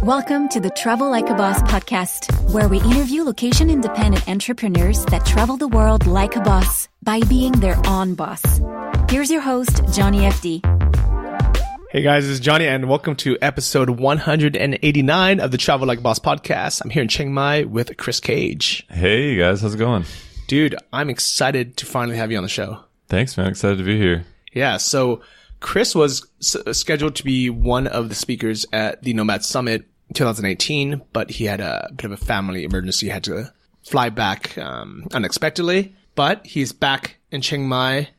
Welcome to the Travel Like a Boss podcast, where we interview location-independent entrepreneurs that travel the world like a boss by being their own boss. Here's your host, Johnny FD. Hey guys, this is Johnny and welcome to episode 189 of the Travel Like a Boss podcast. I'm here in Chiang Mai with Chris Cage. Hey guys, how's it going? Dude, I'm excited to finally have you on the show. Thanks, man. Excited to be here. Yeah, so Chris was scheduled to be one of the speakers at the Nomad Summit 2018, but he had a bit of a family emergency. He had to fly back unexpectedly, but he's back in Chiang Mai,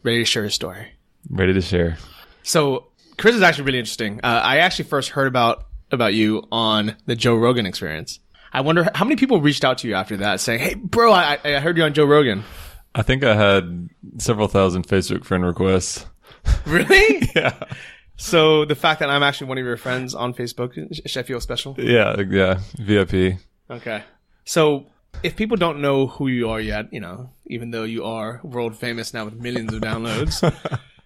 ready to share his story. Ready to share. So Chris is actually really interesting. I actually first heard about you on the Joe Rogan experience. I wonder how many people reached out to you after that saying, hey, bro, I heard you on Joe Rogan. I think I had several thousand Facebook friend requests. Really? Yeah. So the fact that I'm actually one of your friends on Facebook, should I feel special? Yeah, VIP. Okay. So if people don't know who you are yet, even though you are world famous now with millions of downloads,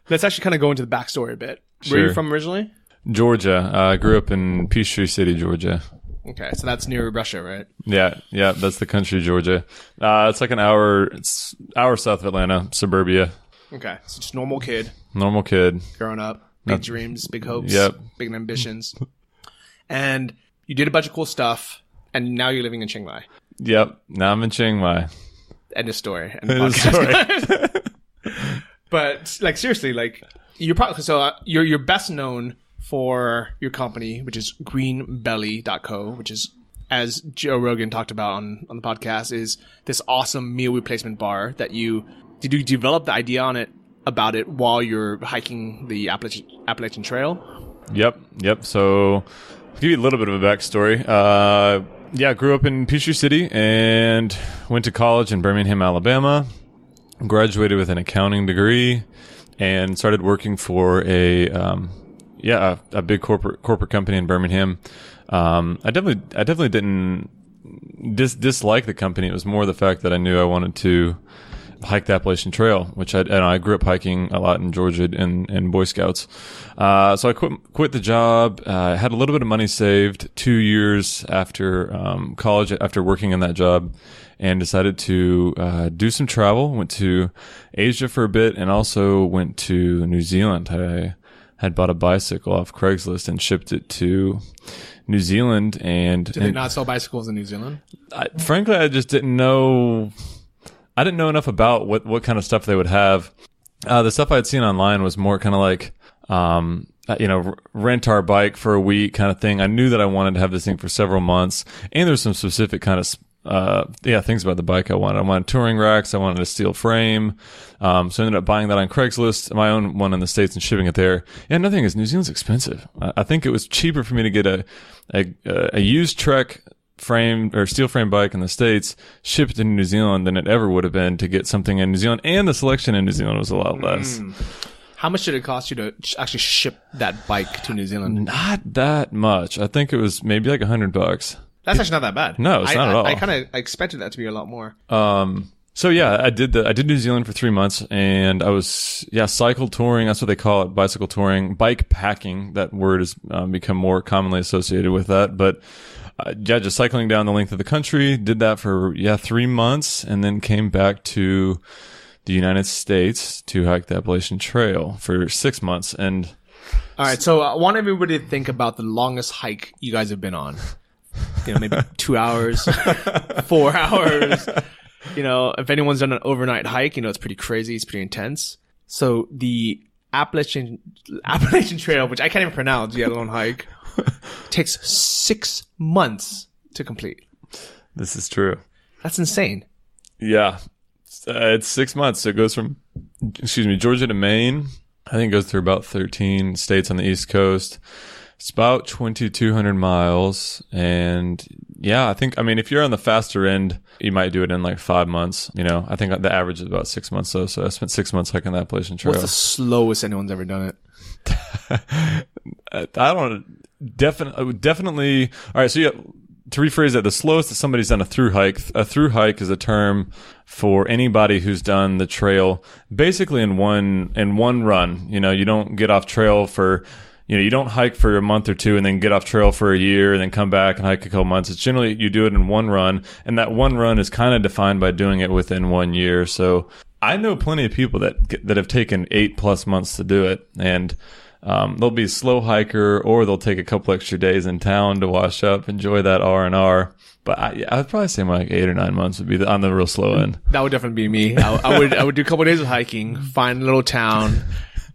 let's actually kind of go into the backstory a bit. Sure. Where are you from originally? Georgia. I grew up in Peachtree City, Georgia. Okay, so that's near Russia, right? Yeah, that's the country, Georgia. It's like an hour south of Atlanta, suburbia. Okay, so just normal kid. Normal kid. Growing up. Big dreams, big hopes, Yep. Big ambitions. And you did a bunch of cool stuff, and now you're living in Chiang Mai. Yep, now I'm in Chiang Mai. End of story. End of podcast. But seriously, you're probably you're best known for your company, which is Greenbelly.co, which is, as Joe Rogan talked about on the podcast, is this awesome meal replacement bar that you develop the idea about it while you're hiking the Appalachian Trail? Yep. So I'll give you a little bit of a backstory. I grew up in Peachtree City and went to college in Birmingham, Alabama. Graduated with an accounting degree and started working for a big corporate company in Birmingham. I definitely didn't dislike the company. It was more the fact that I knew I wanted to hike the Appalachian Trail, which I grew up hiking a lot in Georgia in Boy Scouts. So I quit the job. Had a little bit of money saved 2 years after college, after working in that job, and decided to do some travel. Went to Asia for a bit and also went to New Zealand. I had bought a bicycle off Craigslist and shipped it to New Zealand. And do they not sell bicycles in New Zealand? Frankly, I just didn't know. I didn't know enough about what kind of stuff they would have. The stuff I had seen online was more kind of like, rent our bike for a week kind of thing. I knew that I wanted to have this thing for several months, and there's some specific kind of things about the bike I wanted. I wanted touring racks. I wanted a steel frame. So I ended up buying that on Craigslist, my own one in the States, and shipping it there. Yeah, another thing is New Zealand's expensive. I think it was cheaper for me to get a used Trek frame or steel frame bike in the States shipped to New Zealand than it ever would have been to get something in New Zealand, and the selection in New Zealand was a lot less. How much did it cost you to actually ship that bike to New Zealand? Not that much. I think it was maybe like $100. That's actually not that bad. No, it's not at all. I kind of expected that to be a lot more. So yeah, I did New Zealand for 3 months, and I was cycle touring. That's what they call it, bicycle touring, bike packing. That word has become more commonly associated with that, but. Just cycling down the length of the country, did that for 3 months, and then came back to the United States to hike the Appalachian Trail for 6 months. And all right, so I want everybody to think about the longest hike you guys have been on. Maybe 2 hours, 4 hours. If anyone's done an overnight hike, it's pretty crazy. It's pretty intense. So the Appalachian Trail, which I can't even pronounce, let alone hike, takes 6 months to complete. This is true. That's insane. Yeah. It's 6 months. So it goes from, Georgia to Maine. I think it goes through about 13 states on the East Coast. It's about 2,200 miles. And if you're on the faster end, you might do it in like 5 months. I think the average is about 6 months though. So I spent 6 months hiking the Appalachian Trail. What's the slowest anyone's ever done it? I don't definitely. All right. So to rephrase that, the slowest that somebody's done a through hike is a term for anybody who's done the trail basically in one run. You don't get off trail for you don't hike for a month or two and then get off trail for a year and then come back and hike a couple months. It's generally you do it in one run, and that one run is kind of defined by doing it within 1 year. So I know plenty of people that have taken 8+ months to do it, and they'll be a slow hiker, or they'll take a couple extra days in town to wash up, enjoy that R&R. But I'd probably say like 8 or 9 months would be on the real slow end. That would definitely be me. I would do a couple of days of hiking, find a little town,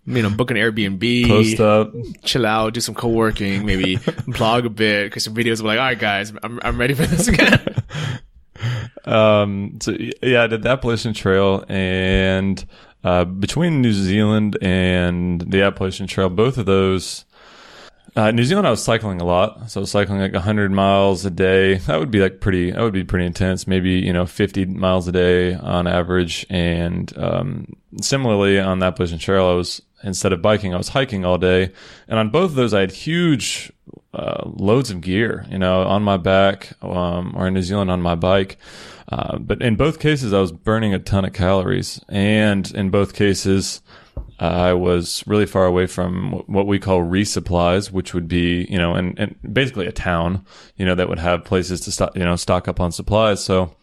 book an Airbnb, post up, chill out, do some co-working, maybe blog a bit, because some videos were like, all right, guys, I'm ready for this again. So yeah, I did the Appalachian Trail, and between New Zealand and the Appalachian Trail, both of those, New Zealand, I was cycling a lot. So I was cycling like 100 miles a day. That would be pretty intense. Maybe, 50 miles a day on average. And, similarly on the Appalachian Trail, instead of biking, I was hiking all day. And on both of those, I had huge, loads of gear, on my back, or in New Zealand on my bike. But in both cases, I was burning a ton of calories. And in both cases, I was really far away from what we call resupplies, which would be, and basically a town, that would have places to stock up on supplies. So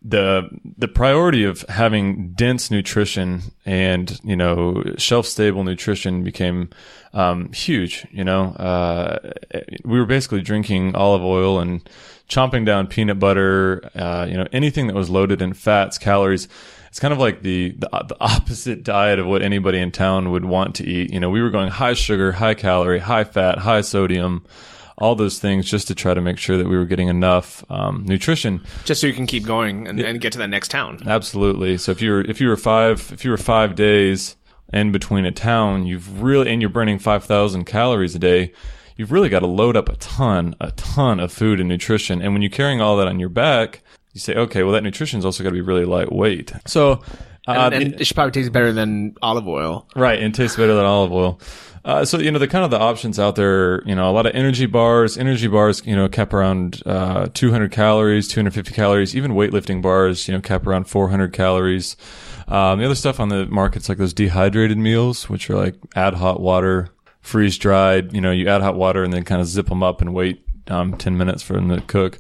the priority of having dense nutrition and, shelf stable nutrition became, huge. We were basically drinking olive oil and chomping down peanut butter, anything that was loaded in fats, calories. It's kind of like the opposite diet of what anybody in town would want to eat. We were going high sugar, high calorie, high fat, high sodium, all those things just to try to make sure that we were getting enough nutrition, just so you can keep going and get to that next town. Absolutely. So if you were 5 days in between a town, and you're burning 5,000 calories a day, you've really got to load up a ton of food and nutrition. And when you're carrying all that on your back, you say, okay, well, that nutrition's also got to be really lightweight. So, and it should probably taste better than olive oil. Right. And tastes better than olive oil. So, the kind of the options out there, a lot of energy bars, cap around, 200 calories, 250 calories, even weightlifting bars, cap around 400 calories. The other stuff on the market's like those dehydrated meals, which are like add hot water, freeze dried, you add hot water and then kind of zip them up and wait, 10 minutes for them to cook.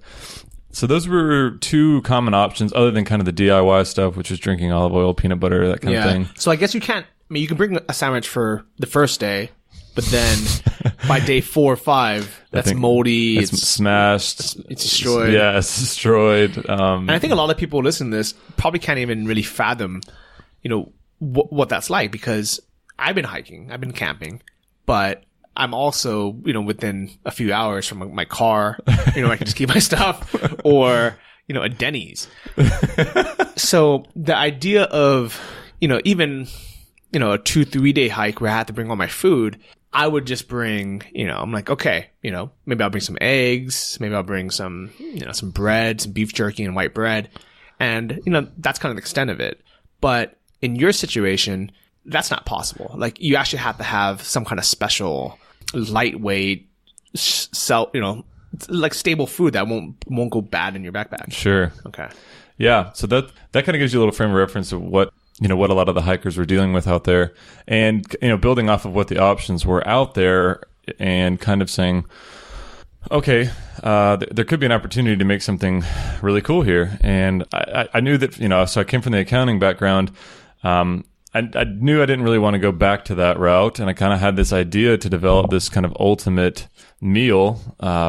So those were two common options other than kind of the DIY stuff, which was drinking olive oil, peanut butter, that kind of thing. So I guess you can bring a sandwich for the first day, but then by day 4 or 5, that's moldy. It's smashed. It's destroyed. Yeah, it's destroyed. And I think a lot of people listening to this probably can't even really fathom, what that's like, because I've been hiking, I've been camping, but I'm also, within a few hours from my car, I can just keep my stuff, or, a Denny's. So the idea of, even, a 2-3 day hike where I had to bring all my food, I would just bring, I'm like, okay, maybe I'll bring some eggs, maybe I'll bring some, some bread, some beef jerky and white bread. And, that's kind of the extent of it. But in your situation, that's not possible. Like, you actually have to have some kind of special lightweight, like stable food that won't go bad in your backpack. Sure. Okay. Yeah. So that kind of gives you a little frame of reference of what a lot of the hikers were dealing with out there, and building off of what the options were out there, and kind of saying, okay, there could be an opportunity to make something really cool here. And I knew that, so I came from the accounting background. I knew I didn't really want to go back to that route, and I kind of had this idea to develop this kind of ultimate meal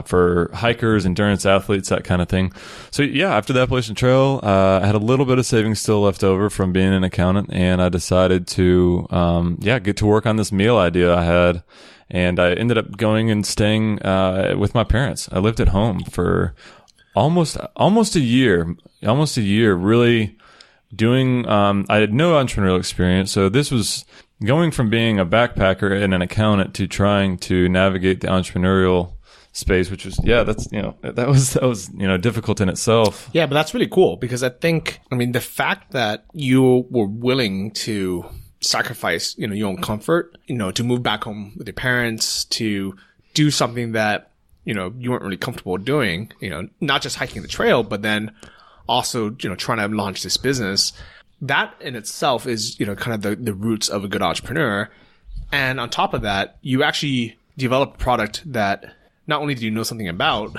for hikers, endurance athletes, that kind of thing. So yeah, after the Appalachian Trail, I had a little bit of savings still left over from being an accountant, and I decided to get to work on this meal idea I had. And I ended up going and staying with my parents. I lived at home for almost a year, really doing, I had no entrepreneurial experience. So this was going from being a backpacker and an accountant to trying to navigate the entrepreneurial space, which was, that was difficult in itself. Yeah, but that's really cool, because I think, the fact that you were willing to sacrifice, your own comfort, to move back home with your parents, to do something that, you weren't really comfortable doing, not just hiking the trail, but then also, trying to launch this business. That in itself is, kind of the roots of a good entrepreneur. And on top of that, you actually developed a product that not only did you know something about,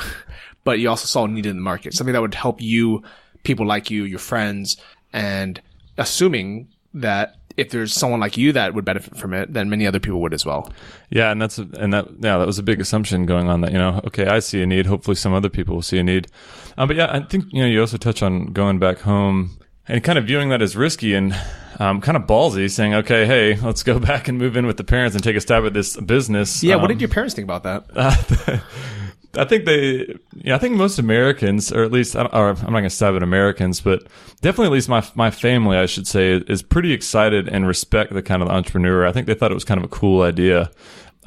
but you also saw a need in the market, something that would help you, people like you, your friends, and assuming that if there's someone like you that would benefit from it, then many other people would as well. Yeah, that was a big assumption going on, that, okay, I see a need, hopefully some other people will see a need. But yeah, I think, you also touch on going back home and kind of viewing that as risky and kind of ballsy, saying, okay, hey, let's go back and move in with the parents and take a stab at this business. Yeah, what did your parents think about that? I think most Americans, or at least, I'm not going to stab at Americans, but definitely at least my family, I should say, is pretty excited and respect the kind of entrepreneur. I think they thought it was kind of a cool idea.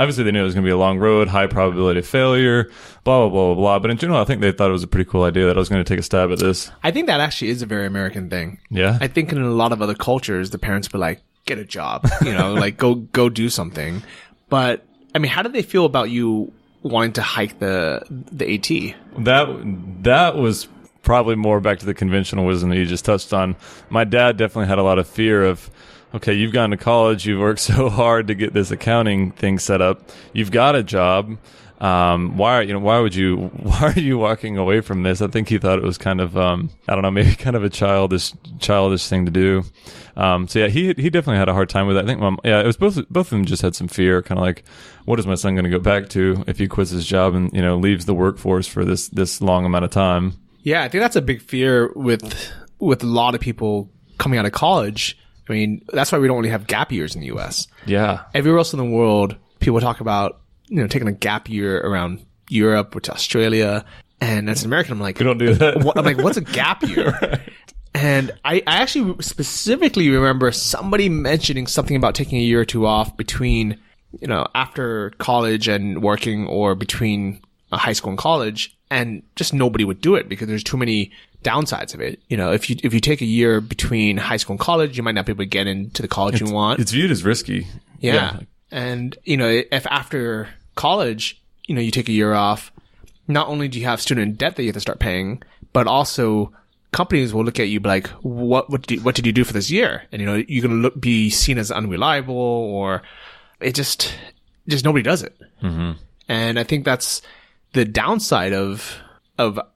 Obviously, they knew it was going to be a long road, high probability of failure, blah, blah, blah, blah, blah. But in general, I think they thought it was a pretty cool idea that I was going to take a stab at this. I think that actually is a very American thing. Yeah. I think in a lot of other cultures, the parents were like, get a job, like go do something. But I mean, how did they feel about you wanting to hike the AT? That was probably more back to the conventional wisdom that you just touched on. My dad definitely had a lot of fear of, okay, you've gone to college, you've worked so hard to get this accounting thing set up, you've got a job. Why are you walking away from this? I think he thought it was kind of, maybe kind of a childish thing to do. So yeah, he definitely had a hard time with it. I think it was both of them just had some fear, kind of like, what is my son going to go back to if he quits his job and, leaves the workforce for this long amount of time? Yeah, I think that's a big fear with a lot of people coming out of college. I mean, that's why we don't really have gap years in the US. Yeah. Everywhere else in the world, people talk about, taking a gap year around Europe or to Australia. And as an American, I'm like, we don't do that. I'm like, what's a gap year? Right. And I actually specifically remember somebody mentioning something about taking a year or two off between, after college and working, or between high school and college, and just nobody would do it because there's too many downsides of it. If you take a year between high school and college, you might not be able to get into the college you want. It's viewed as risky. Yeah. And, if after college, you take a year off, not only do you have student debt that you have to start paying, but also companies will look at you like, what did you do for this year? And, you're going to be seen as unreliable, or it just nobody does it. Mm-hmm. And I think that's the downside of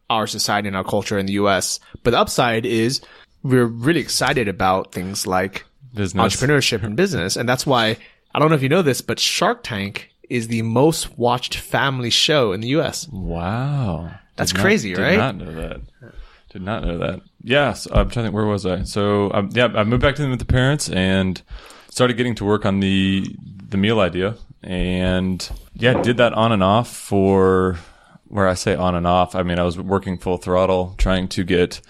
our society and our culture in the US. But the upside is we're really excited about things like business, entrepreneurship and business. And that's why, I don't know if you know this, but Shark Tank is the most watched family show in the US. Wow. That's crazy, right? Did not know that. Yeah. So I'm trying to think, where was I? So I moved back to them with the parents and started getting to work on the meal idea. And yeah, did that on and off for, where I say on and off, I mean, I was working full throttle, trying to get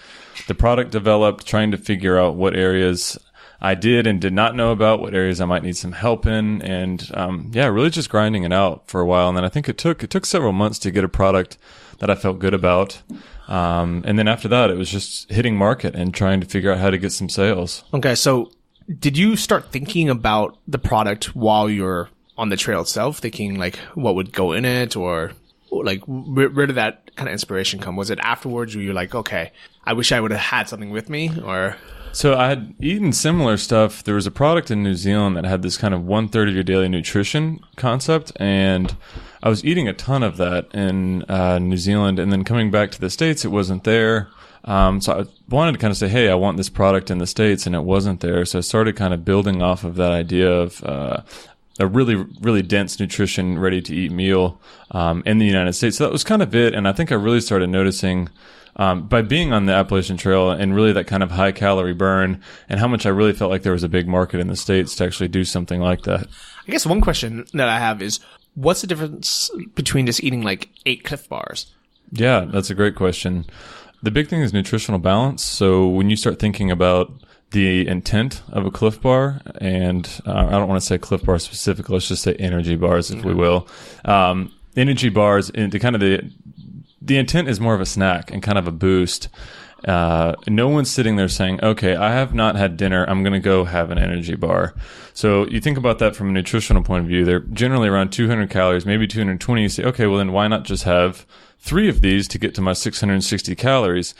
the product developed, trying to figure out what areas I did and did not know about, what areas I might need some help in. And, really just grinding it out for a while. And then I think it took several months to get a product that I felt good about. And then after that, it was just hitting market and trying to figure out how to get some sales. Okay. So did you start thinking about the product while you're on the trail itself, thinking like what would go in it, or like where did that kind of inspiration come? Was it afterwards where you're like, okay, I wish I would have had something with me? Or so I had eaten similar stuff. There was a product in New Zealand that had this kind of 1/3 of your daily nutrition concept, and I was eating a ton of that in New Zealand, and then coming back to the States, it wasn't there. So I wanted to kind of say, hey, I want this product in the States, and it wasn't there. So I started kind of building off of that idea of a really, really dense nutrition, ready-to-eat meal in the United States. So that was kind of it, and I think I really started noticing by being on the Appalachian Trail and really that kind of high-calorie burn, and how much I really felt like there was a big market in the States to actually do something like that. I guess one question that I have is, what's the difference between just eating like 8 Cliff Bars? Yeah, that's a great question. The big thing is nutritional balance. So when you start thinking about the intent of a Cliff Bar, and I don't want to say Cliff Bar specifically, let's just say energy bars, if we will. Energy bars, the intent is more of a snack and kind of a boost. No one's sitting there saying, okay, I have not had dinner, I'm going to go have an energy bar. So you think about that from a nutritional point of view. They're generally around 200 calories, maybe 220. You say, okay, well then why not just have 3 of these to get to my 660 calories?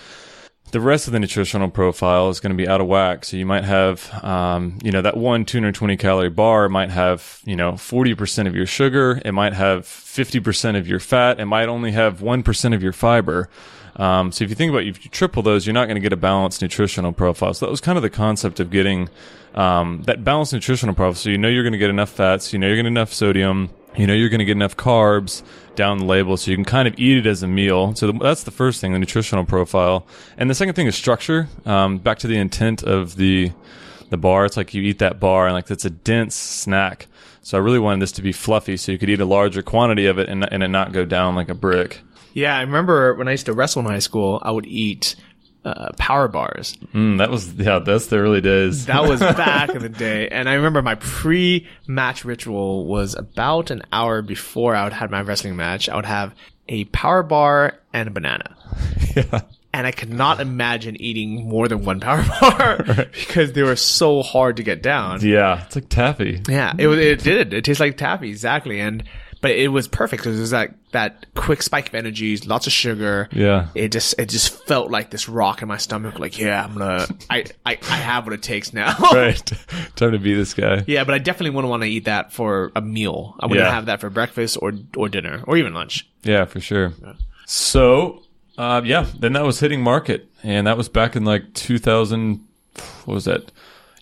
the rest of the nutritional profile is going to be out of whack. So you might have, that one 220 calorie bar might have, 40% of your sugar. It might have 50% of your fat. It might only have 1% of your fiber. So if you think about it, if you triple those, you're not going to get a balanced nutritional profile. So that was kind of the concept of getting that balanced nutritional profile. So you're going to get enough fats, you're going to get enough sodium, you're going to get enough carbs down the label, so you can kind of eat it as a meal. So that's the first thing, the nutritional profile. And the second thing is structure. Back to the intent of the bar. It's like you eat that bar and like it's a dense snack. So I really wanted this to be fluffy so you could eat a larger quantity of it and it not go down like a brick. Yeah, I remember when I used to wrestle in high school, I would eat power bars. That's the early days. That was back in the day. And I remember my pre-match ritual was about an hour before I would have my wrestling match. I would have a power bar and a banana. Yeah. And I could not imagine eating more than one power bar because they were so hard to get down. Yeah, it's like taffy. Yeah, it did. It tastes like taffy, exactly. But it was perfect because it was that quick spike of energy, lots of sugar. Yeah. It just felt like this rock in my stomach. Like, yeah, I have what it takes now. Right. Time to be this guy. Yeah, but I definitely wouldn't want to eat that for a meal. I wouldn't have that for breakfast or dinner or even lunch. Yeah, for sure. Yeah. So, then that was hitting market. And that was back in like 2000, what was that?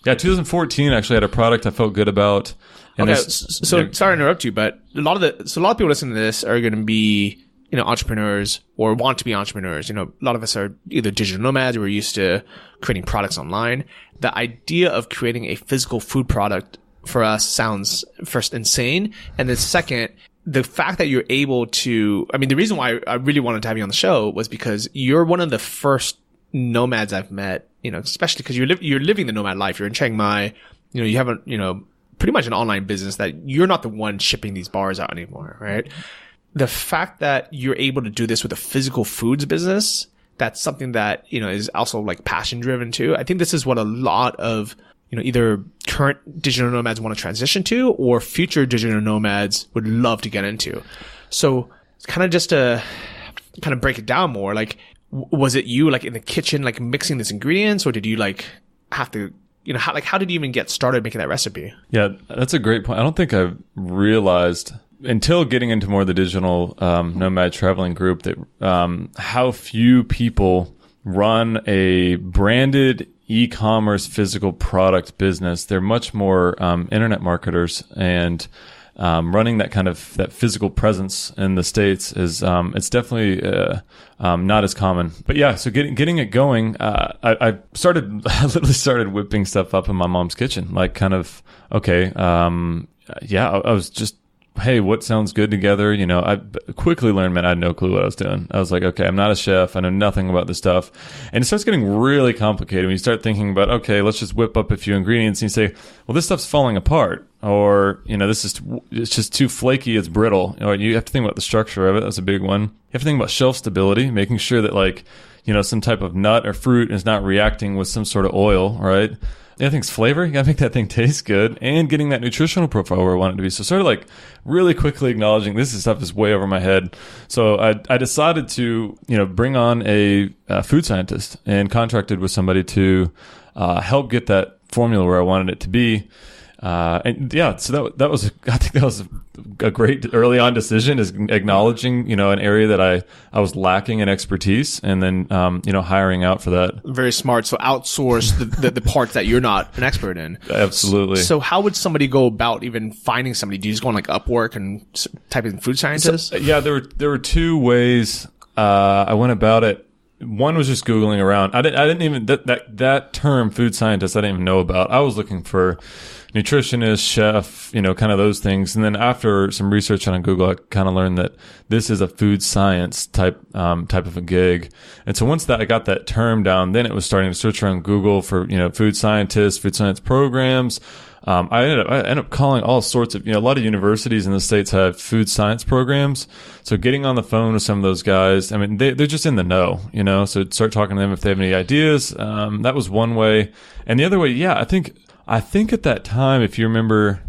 Yeah, 2014 actually had a product I felt good about. And okay, so sorry to interrupt you, but a lot of people listening to this are going to be, entrepreneurs or want to be entrepreneurs. A lot of us are either digital nomads or we're used to creating products online. The idea of creating a physical food product for us sounds first insane. And then second, the fact that you're able to, the reason why I really wanted to have you on the show was because you're one of the first nomads I've met, especially because you're living the nomad life. You're in Chiang Mai, you have pretty much an online business that you're not the one shipping these bars out anymore, right? The fact that you're able to do this with a physical foods business, that's something that, is also like passion driven too. I think this is what a lot of, either current digital nomads want to transition to or future digital nomads would love to get into. So kind of just to kind of break it down more, like, was it you like in the kitchen, like mixing these ingredients, or did you like have to, how did you even get started making that recipe? Yeah, that's a great point. I don't think I've realized until getting into more of the digital nomad traveling group that how few people run a branded e-commerce physical product business. They're much more internet marketers, and running that physical presence in the States is it's definitely not as common. But yeah, so getting it going, I literally started whipping stuff up in my mom's kitchen. Like I was just, hey, what sounds good together? I quickly learned, man, I had no clue what I was doing. I was like, okay, I'm not a chef. I know nothing about this stuff. And it starts getting really complicated when you start thinking about, okay, let's just whip up a few ingredients, and you say, well, this stuff's falling apart. Or, it's just too flaky, it's brittle. You have to think about the structure of it. That's a big one. You have to think about shelf stability, making sure that some type of nut or fruit is not reacting with some sort of oil, right? The other thing's flavor. You gotta make that thing taste good, and getting that nutritional profile where I want it to be. So sort of really quickly acknowledging this stuff is way over my head. So I decided to, bring on a food scientist and contracted with somebody to help get that formula where I wanted it to be. So that was a great early on decision, is acknowledging, an area that I was lacking in expertise, and then, hiring out for that. Very smart. So outsource the parts that you're not an expert in. Absolutely. So how would somebody go about even finding somebody? Do you just go on Upwork and type in food scientist? So, yeah, there were two ways, I went about it. One was just Googling around. I didn't even, that term food scientist, I didn't even know about. I was looking for nutritionist, chef, kind of those things. And then after some research on Google, I kind of learned that this is a food science type of a gig. And so once I got that term down, then it was starting to search around Google for, food scientists, food science programs. I ended up calling all sorts of, a lot of universities in the States have food science programs. So getting on the phone with some of those guys, they're just in the know, so start talking to them if they have any ideas. That was one way. And the other way, yeah, I think at that time, if you remember,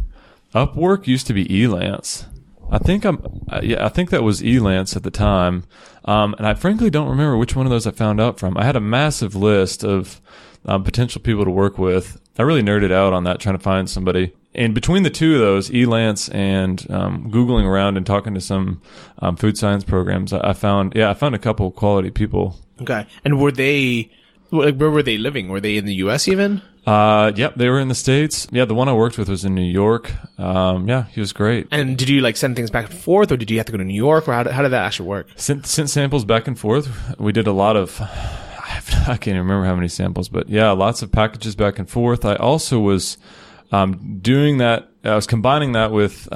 Upwork used to be Elance. I think I think that was Elance at the time. And I frankly don't remember which one of those I found out from. I had a massive list of potential people to work with. I really nerded out on that, trying to find somebody. And between the two of those, Elance and Googling around and talking to some food science programs, I found a couple of quality people. Okay. And where were they living? Were they in the U.S. even? Yep, they were in the States. Yeah, the one I worked with was in New York. Yeah, he was great. And did you like send things back and forth, or did you have to go to New York, or how did that actually work? Sent samples back and forth. We did a lot of, I can't even remember how many samples, but yeah, lots of packages back and forth. I also was doing that. I was combining that with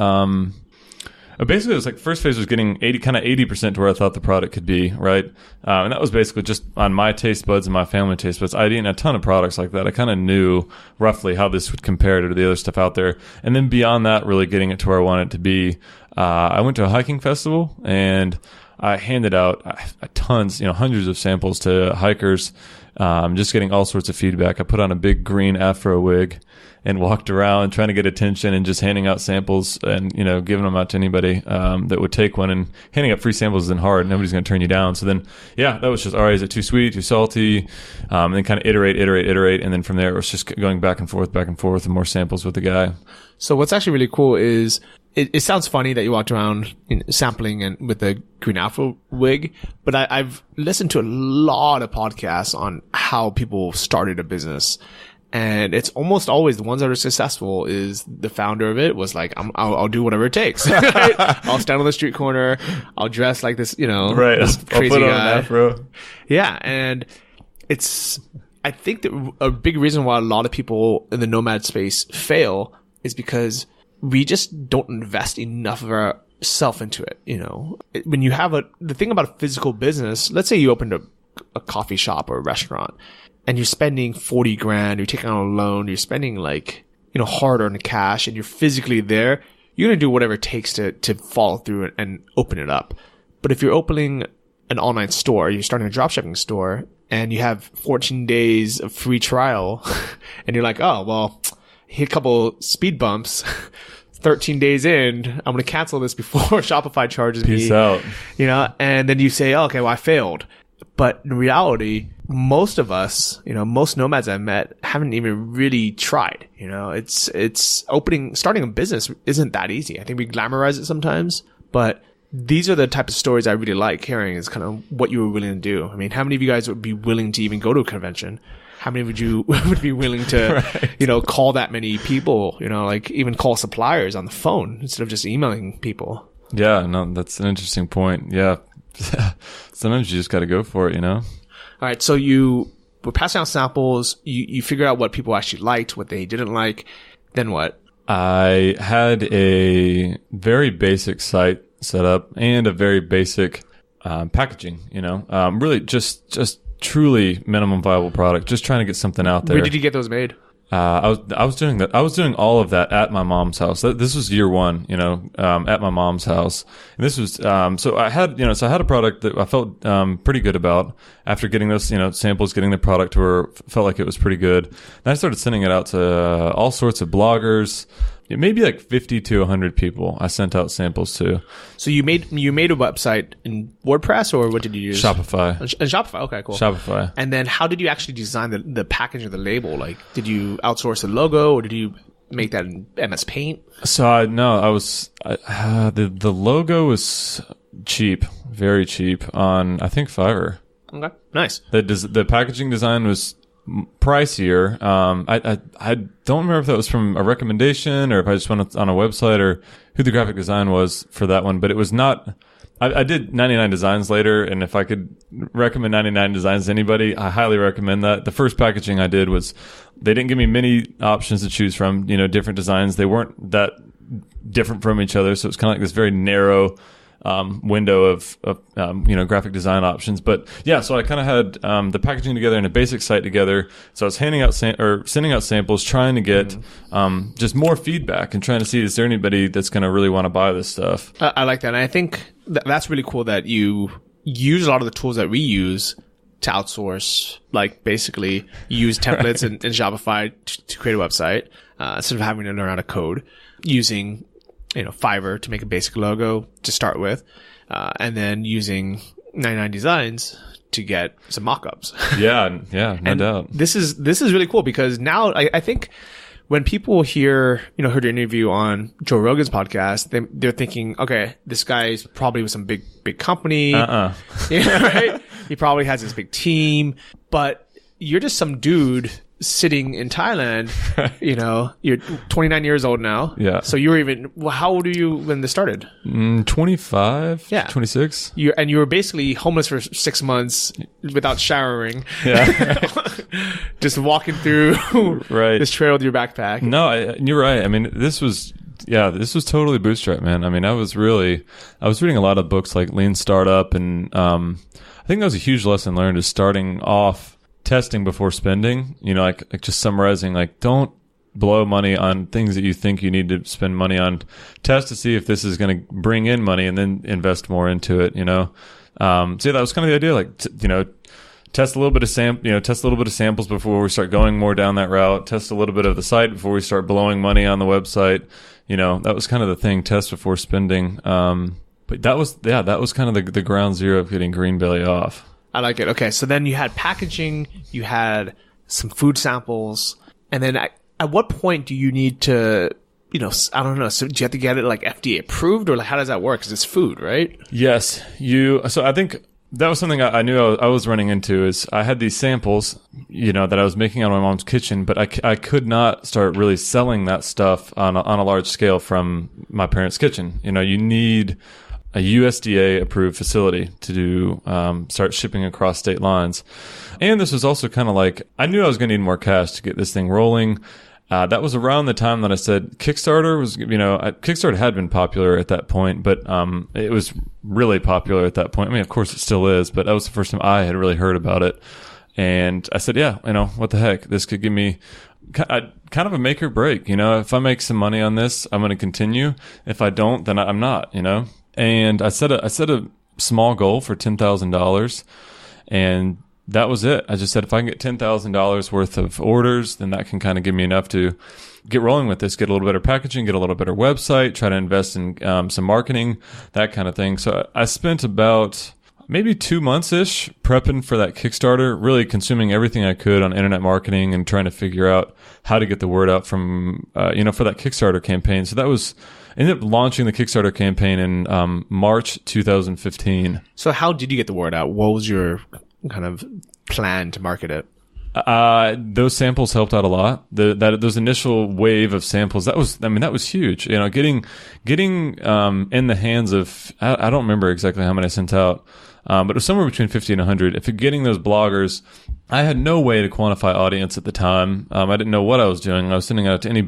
basically, it was like first phase was getting 80% to where I thought the product could be, right? And that was basically just on my taste buds and my family taste buds. I'd eaten a ton of products like that. I kind of knew roughly how this would compare to the other stuff out there. And then beyond that, really getting it to where I wanted it to be. I went to a hiking festival and I handed out tons, hundreds of samples to hikers, just getting all sorts of feedback. I put on a big green afro wig and walked around trying to get attention and just handing out samples and, giving them out to anybody that would take one. And handing out free samples isn't hard. Nobody's going to turn you down. So then, yeah, that was just, all right, is it too sweet, too salty? And then kind of iterate. And then from there, it was just going back and forth and more samples with the guy. So what's actually really cool is it sounds funny that you walked around sampling and with the green afro wig, but I've listened to a lot of podcasts on how people started a business. And it's almost always the ones that are successful is the founder of it was like, I'll do whatever it takes. I'll stand on the street corner. I'll dress like this, right. This crazy I'll put on guy. an afro. Yeah. And I think that a big reason why a lot of people in the nomad space fail is because we just don't invest enough of ourself into it. When you have the thing about a physical business, let's say you opened a coffee shop or a restaurant and you're spending 40 grand, you're taking on a loan, you're spending hard earned cash and you're physically there, you're going to do whatever it takes to follow through and open it up. But if you're opening an online store, you're starting a dropshipping store and you have 14 days of free trial and you're like, oh, well, hit a couple speed bumps. 13 days in, I'm going to cancel this before Shopify charges me. Peace out. And then you say, oh, okay, well, I failed. But in reality, most of us, most nomads I've met haven't even really tried. Starting a business isn't that easy. I think we glamorize it sometimes, but these are the type of stories I really like hearing is kind of what you were willing to do. I mean, how many of you guys would be willing to even go to a convention? How many would you would be willing to, right. Call that many people, like even call suppliers on the phone instead of just emailing people? Yeah, no, that's an interesting point. Yeah. Sometimes you just got to go for it, All right. So you were passing out samples. You figured out what people actually liked, what they didn't like. Then what? I had a very basic site set up and a very basic packaging, really just truly minimum viable product, just trying to get something out there. Where did you get those made? I was doing that. I was doing all of that at my mom's house. This was year one, at my mom's house. And this was, so I had a product that I felt, pretty good about after getting those, samples, getting the product to where felt like it was pretty good. And I started sending it out to all sorts of bloggers, maybe like 50 to 100 people I sent out samples to. So you made a website in WordPress, or what did you use? Shopify. And Shopify. Okay, cool. Shopify. And then how did you actually design the package or the label? Like, did you outsource the logo, or did you make that in MS Paint? So the logo was cheap, very cheap on, I think, Fiverr. Okay, nice. The packaging design was pricier. I don't remember if that was from a recommendation or if I just went on a website or who the graphic design was for that one, but it was not. I did 99 designs later, and if I could recommend 99 designs to anybody, I highly recommend that. The first packaging I did was, they didn't give me many options to choose from, different designs. They weren't that different from each other, so it's kind of like this very narrow window of graphic design options. But yeah, so I kind of had the packaging together and a basic site together. So I was handing out sending out samples, trying to get just more feedback and trying to see, is there anybody that's going to really want to buy this stuff? I like that. And I think that's really cool that you use a lot of the tools that we use to outsource, like basically use templates in Shopify to create a website, instead of having to learn how to code, using Fiverr to make a basic logo to start with, and then using 99 Designs to get some mock-ups. Yeah, no doubt. This is really cool because now I think when people heard your interview on Joe Rogan's podcast, they're thinking, okay, this guy's probably with some big company. Right? He probably has this big team, but you're just some dude sitting in Thailand. You're 29 years old now. Yeah. So you were how old were you when this started? 25. Yeah. 26. You were basically homeless for 6 months without showering. Yeah. Just walking through this trail with your backpack. No, you're right. I mean, this was totally bootstrap, man. I mean, I was reading a lot of books like Lean Startup, and I think that was a huge lesson learned, is starting off testing before spending. Like just summarizing, like, don't blow money on things that you think you need to spend money on. Test to see if this is going to bring in money, and then invest more into it. So that was kind of the idea. Like, test a little bit of samples before we start going more down that route. Test a little bit of the site before we start blowing money on the website. That was kind of the thing. Test before spending. But that was kind of the ground zero of getting Greenbelly off. I like it. Okay, so then you had packaging, you had some food samples, and then at what point do you need to, I don't know, so do you have to get it like FDA approved, or like how does that work? Because it's food, right? Yes. So I think that was something I knew I was running into, is I had these samples, that I was making out of my mom's kitchen, but I could not start really selling that stuff on a large scale from my parents' kitchen. You need a USDA approved facility to do start shipping across state lines. And this was also kind of like, I knew I was going to need more cash to get this thing rolling. That was around the time that I said Kickstarter was, Kickstarter had been popular at that point, but it was really popular at that point. I mean, of course it still is, but that was the first time I had really heard about it. And I said, yeah, what the heck? This could give me kind of a make or break. If I make some money on this, I'm going to continue. If I don't, then I'm not, And I set a small goal for $10,000, and that was it. I just said, if I can get $10,000 worth of orders, then that can kind of give me enough to get rolling with this, get a little better packaging, get a little better website, try to invest in some marketing, that kind of thing. So I spent about maybe 2 months-ish prepping for that Kickstarter, really consuming everything I could on internet marketing and trying to figure out how to get the word out from, for that Kickstarter campaign. So that was... ended up launching the Kickstarter campaign in March 2015. So how did you get the word out? What was your kind of plan to market it? Those samples helped out a lot. Those initial wave of samples, that was huge. Getting in the hands of, I don't remember exactly how many I sent out, but it was somewhere between 50 and 100. If you're getting those bloggers, I had no way to quantify audience at the time. I didn't know what I was doing. I was sending out to any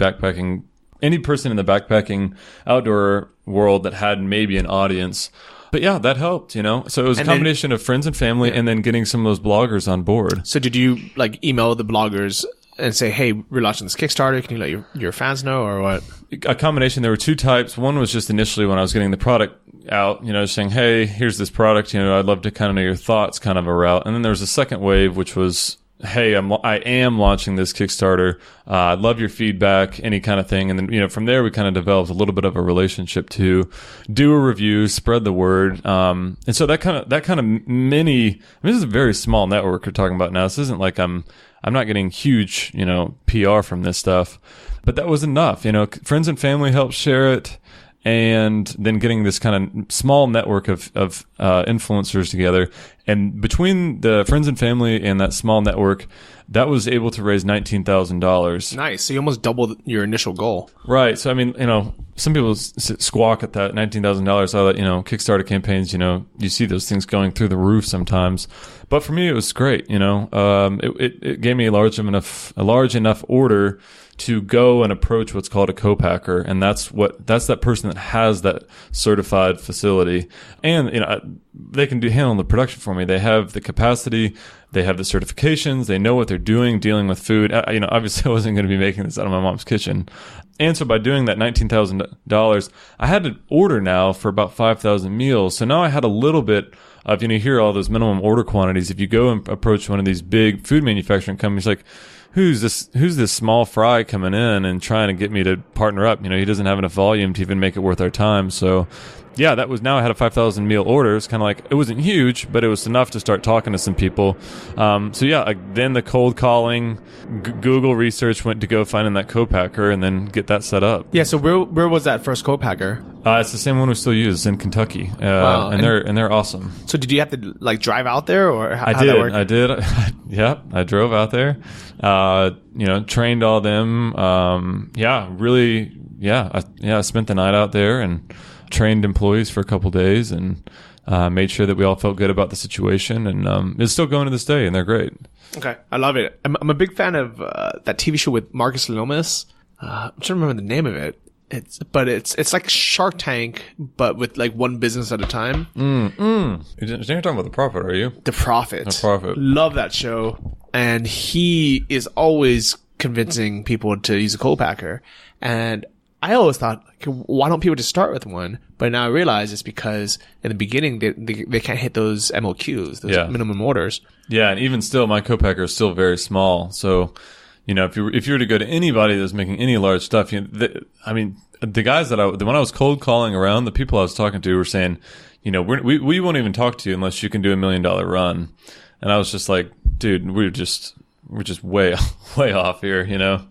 person in the backpacking outdoor world that had maybe an audience. But yeah, that helped, So it was a combination of friends and family, and then getting some of those bloggers on board. So did you email the bloggers and say, hey, we're launching this Kickstarter. Can you let your fans know, or what? A combination. There were two types. One was just initially when I was getting the product out, saying, hey, here's this product, I'd love to kind of know your thoughts, kind of a route. And then there was a second wave, which was, hey, I am launching this Kickstarter. I'd love your feedback, any kind of thing. And then, from there, we kind of developed a little bit of a relationship to do a review, spread the word. And so that kind of mini, this is a very small network we're talking about now. This isn't like I'm not getting huge, PR from this stuff, but that was enough. Friends and family helped share it. And then getting this kind of small network of influencers together. And between the friends and family and that small network, that was able to raise $19,000. Nice. So you almost doubled your initial goal. Right. So, some people squawk at that $19,000. I thought, Kickstarter campaigns, you see those things going through the roof sometimes. But for me, it was great. It gave me a large enough order to go and approach what's called a co-packer. And that's that person that has that certified facility. And, they can handle the production for me. They have the capacity. They have the certifications. They know what they're doing, dealing with food. Obviously I wasn't going to be making this out of my mom's kitchen. And so by doing that $19,000, I had to order now for about 5,000 meals. So now I had a little bit of, you hear all those minimum order quantities. If you go and approach one of these big food manufacturing companies, like, who's this small fry coming in and trying to get me to partner up? He doesn't have enough volume to even make it worth our time. So yeah, that was, now I had a 5,000 meal order. It's kind of like, it wasn't huge, but it was enough to start talking to some people. So yeah, then the cold calling, Google research went to go finding that co-packer and then get that set up. Yeah. So where was that first co-packer? It's the same one we still use in Kentucky. Wow. And they're awesome. So did you have to like drive out there, or how did. that work? I did. Yeah, I drove out there. Trained all them. I spent the night out there and trained employees for a couple days and made sure that we all felt good about the situation. And it's still going to this day, and they're great. Okay, I love it. I'm a big fan of that TV show with Marcus Lemonis. I'm trying to remember the name of it. It's like Shark Tank, but with like one business at a time. You're talking about The Prophet, are you? The Prophet. The Prophet. Love that show. And he is always convincing people to use a co-packer. And I always thought, okay, why don't people just start with one? But now I realize it's because in the beginning they can't hit those MOQs, those minimum orders. Yeah, and even still, my co-packer is still very small. So, if you were to go to anybody that's making any large stuff, the guys when I was cold calling around, the people I was talking to were saying, we won't even talk to you unless you can do $1 million run. And I was just like, dude, we're just way off here,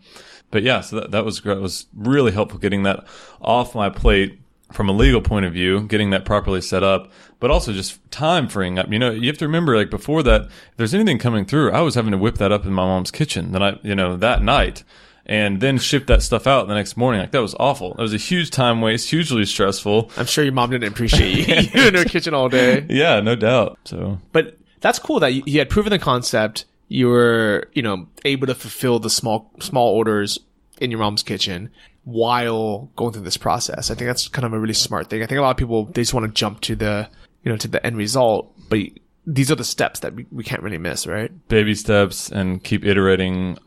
But yeah, so that was great. It was really helpful getting that off my plate from a legal point of view, getting that properly set up, but also just time freeing up. You have to remember, like before that, if there's anything coming through, I was having to whip that up in my mom's kitchen that night and then ship that stuff out the next morning. Like that was awful. That was a huge time waste, hugely stressful. I'm sure your mom didn't appreciate you in her kitchen all day. Yeah, no doubt. So, but that's cool that you had proven the concept. You were, able to fulfill the small orders in your mom's kitchen while going through this process. I think that's kind of a really smart thing. I think a lot of people, they just want to jump to the end result, but these are the steps that we can't really miss, right? Baby steps, and keep iterating,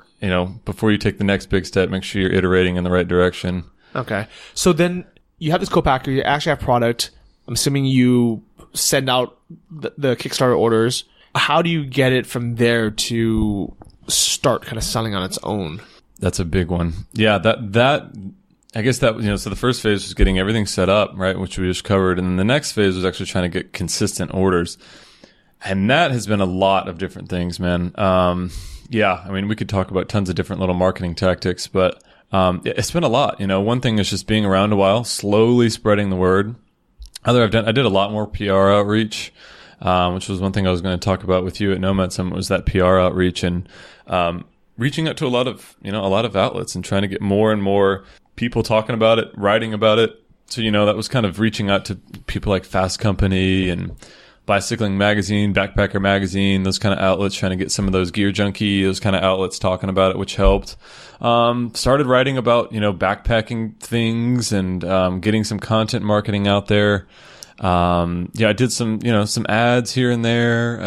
before you take the next big step, make sure you're iterating in the right direction. Okay. So then you have this co-packer, you actually have product. I'm assuming you send out the Kickstarter orders. How do you get it from there to start kind of selling on its own? That's a big one. Yeah, that I guess that, so the first phase was getting everything set up, right, which we just covered. And then the next phase was actually trying to get consistent orders. And that has been a lot of different things, man. We could talk about tons of different little marketing tactics, but it's been a lot. One thing is just being around a while, slowly spreading the word. I did a lot more PR outreach, which was one thing I was going to talk about with you at Nomad Summit, was that PR outreach and reaching out to a lot of outlets and trying to get more and more people talking about it, writing about it. So, that was kind of reaching out to people like Fast Company and Bicycling Magazine, Backpacker Magazine, those kind of outlets, trying to get some of those Gear Junkie, those kind of outlets talking about it, which helped. Started writing about, backpacking things and getting some content marketing out there. I did some ads here and there.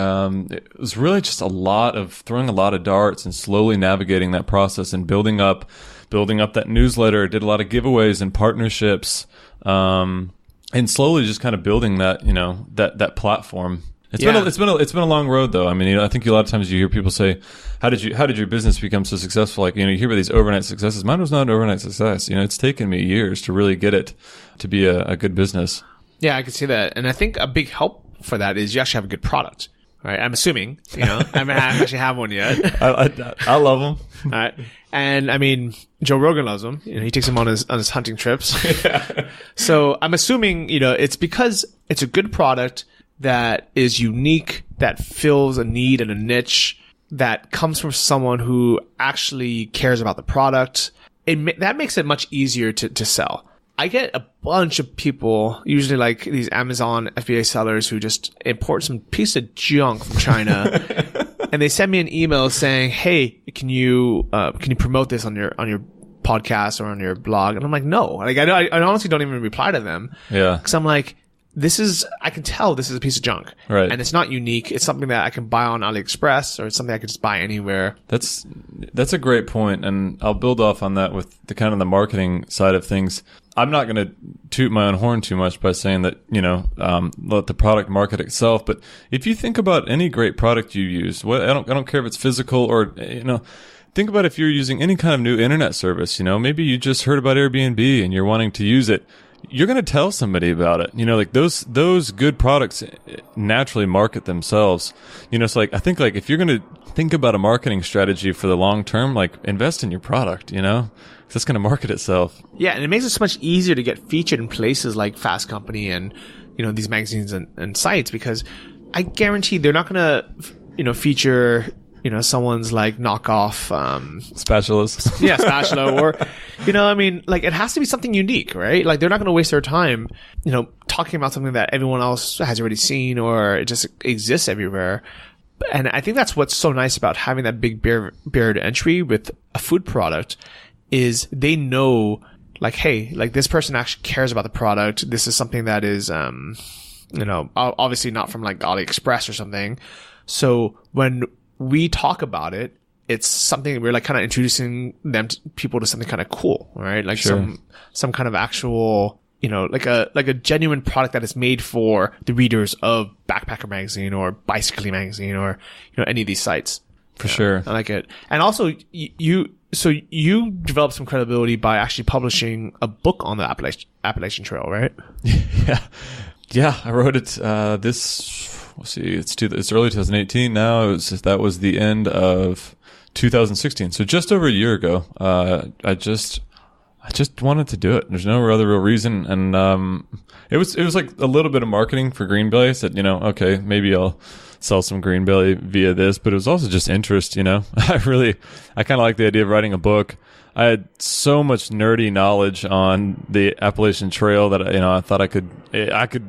It was really just throwing a lot of darts and slowly navigating that process and building up that newsletter. Did a lot of giveaways and partnerships, and slowly just kind of building that, that platform. It's been a long road though. I think a lot of times you hear people say, how did your business become so successful? Like, you hear about these overnight successes. Mine was not an overnight success. It's taken me years to really get it to be a good business. Yeah, I can see that. And I think a big help for that is you actually have a good product, right? I'm assuming, I haven't actually have one yet. I love them. All right. And Joe Rogan loves them. He takes them on his hunting trips. Yeah. So I'm assuming, it's because it's a good product that is unique, that fills a need and a niche, that comes from someone who actually cares about the product. That makes it much easier to sell. I get a bunch of people, usually like these Amazon FBA sellers, who just import some piece of junk from China, and they send me an email saying, "Hey, can you promote this on your podcast or on your blog?" And I'm like, "No." Like I honestly don't even reply to them. Yeah, because I'm like, I can tell this is a piece of junk. Right. And it's not unique. It's something that I can buy on AliExpress, or it's something I can just buy anywhere. That's a great point, and I'll build off on that with the kind of the marketing side of things. I'm not going to toot my own horn too much by saying that, let the product market itself. But if you think about any great product you use, I don't care if it's physical or, think about if you're using any kind of new internet service, maybe you just heard about Airbnb and you're wanting to use it. You're going to tell somebody about it. Like those good products naturally market themselves. It's like, I think like if you're going to think about a marketing strategy for the long term, like invest in your product, it's going to market itself. Yeah. And it makes it so much easier to get featured in places like Fast Company and, these magazines and sites, because I guarantee they're not going to, feature, someone's like knockoff, spatulas. Yeah, spatula, or, like it has to be something unique, right? Like they're not going to waste their time, talking about something that everyone else has already seen or it just exists everywhere. And I think that's what's so nice about having that big barrier to entry with a food product is they know like, hey, like this person actually cares about the product. This is something that is, obviously not from like AliExpress or something. So when we talk about it, it's something we're like kind of introducing people to something kind of cool, right? Like some kind of actual, like a genuine product that is made for the readers of Backpacker Magazine or Bicycling Magazine or, any of these sites. For sure. I like it. And also you developed some credibility by actually publishing a book on the Appalachian Trail, right? Yeah. I wrote it, it's early 2018 now. That was the end of 2016. So just over a year ago, I just wanted to do it. There's no other real reason. And, it was like a little bit of marketing for Greenbelly. I said, okay, maybe I'll sell some Greenbelly via this, but it was also just interest, I kind of like the idea of writing a book. I had so much nerdy knowledge on the Appalachian Trail that, I thought I could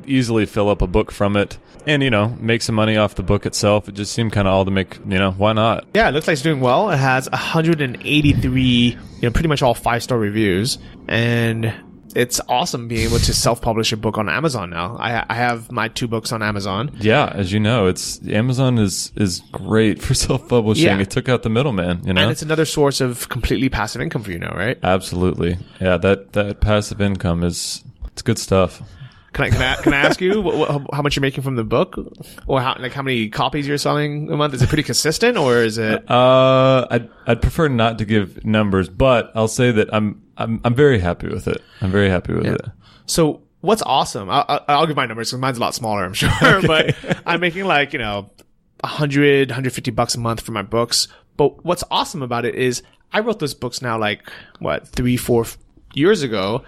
easily fill up a book from it and, make some money off the book itself. It just seemed kind of all to make, why not? Yeah, it looks like it's doing well. It has 183, pretty much all 5-star reviews. And it's awesome being able to self-publish a book on Amazon now. I have my 2 books on Amazon. Yeah, as you know, Amazon is great for self-publishing. Yeah. It took out the middleman, And it's another source of completely passive income for you now, right? Absolutely. Yeah, that passive income it's good stuff. Can I ask you how much you're making from the book, or how many copies you're selling a month? Is it pretty consistent, or is it? I'd prefer not to give numbers, but I'll say that I'm very happy with it. I'm very happy with it. So what's awesome? I'll give my numbers because mine's a lot smaller, I'm sure. Okay. But I'm making like $150 a month for my books. But what's awesome about it is I wrote those books now like 3-4 years ago.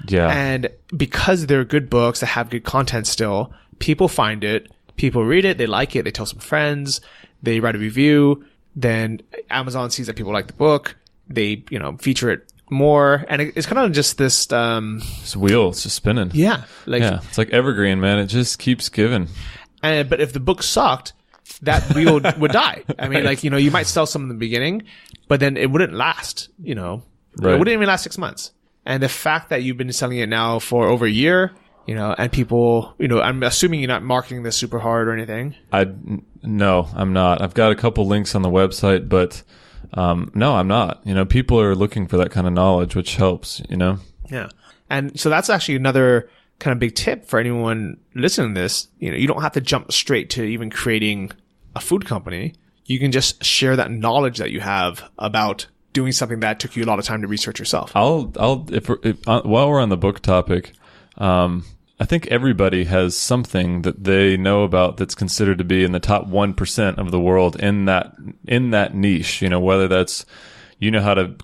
Yeah. And because they're good books that have good content still, people find it, people read it, they like it, they tell some friends, they write a review, then Amazon sees that people like the book, they, feature it more, and it's kind of just this wheel, it's just spinning. Yeah. It's like evergreen, man. It just keeps giving. But if the book sucked, that wheel would die. I mean, you might sell some in the beginning, but then it wouldn't last, Right. It wouldn't even last 6 months. And the fact that you've been selling it now for over a year, and people, I'm assuming you're not marketing this super hard or anything. No, I'm not. I've got a couple links on the website, but no, I'm not. People are looking for that kind of knowledge, which helps, Yeah. And so that's actually another kind of big tip for anyone listening to this. You don't have to jump straight to even creating a food company. You can just share that knowledge that you have about doing something that took you a lot of time to research yourself. While we're on the book topic, I think everybody has something that they know about that's considered to be in the top 1% of the world in that niche. Whether that's how to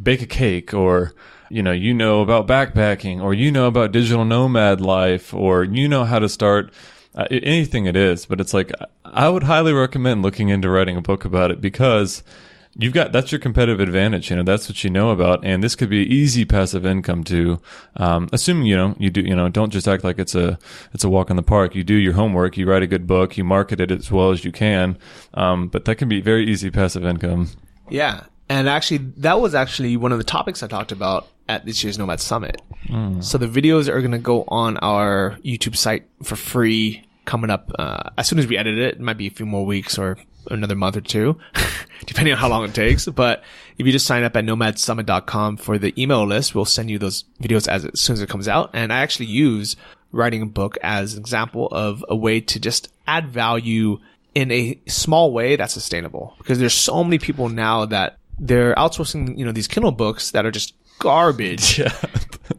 bake a cake, or about backpacking, or about digital nomad life, or how to start anything it is. But it's like I would highly recommend looking into writing a book about it, because that's your competitive advantage. That's what you know about. And this could be easy passive income too. Assuming, you do, don't just act like it's a walk in the park. You do your homework, you write a good book, you market it as well as you can. But that can be very easy passive income. Yeah. And actually, that was actually one of the topics I talked about at this year's Nomad Summit. So the videos are going to go on our YouTube site for free coming up, as soon as we edit it. It might be a few more weeks or another month or 2, depending on how long it takes. But if you just sign up at nomadsummit.com for the email list, we'll send you those videos as soon as it comes out. And I actually use writing a book as an example of a way to just add value in a small way that's sustainable, because there's so many people now that they're outsourcing, these Kindle books that are just garbage. Yeah.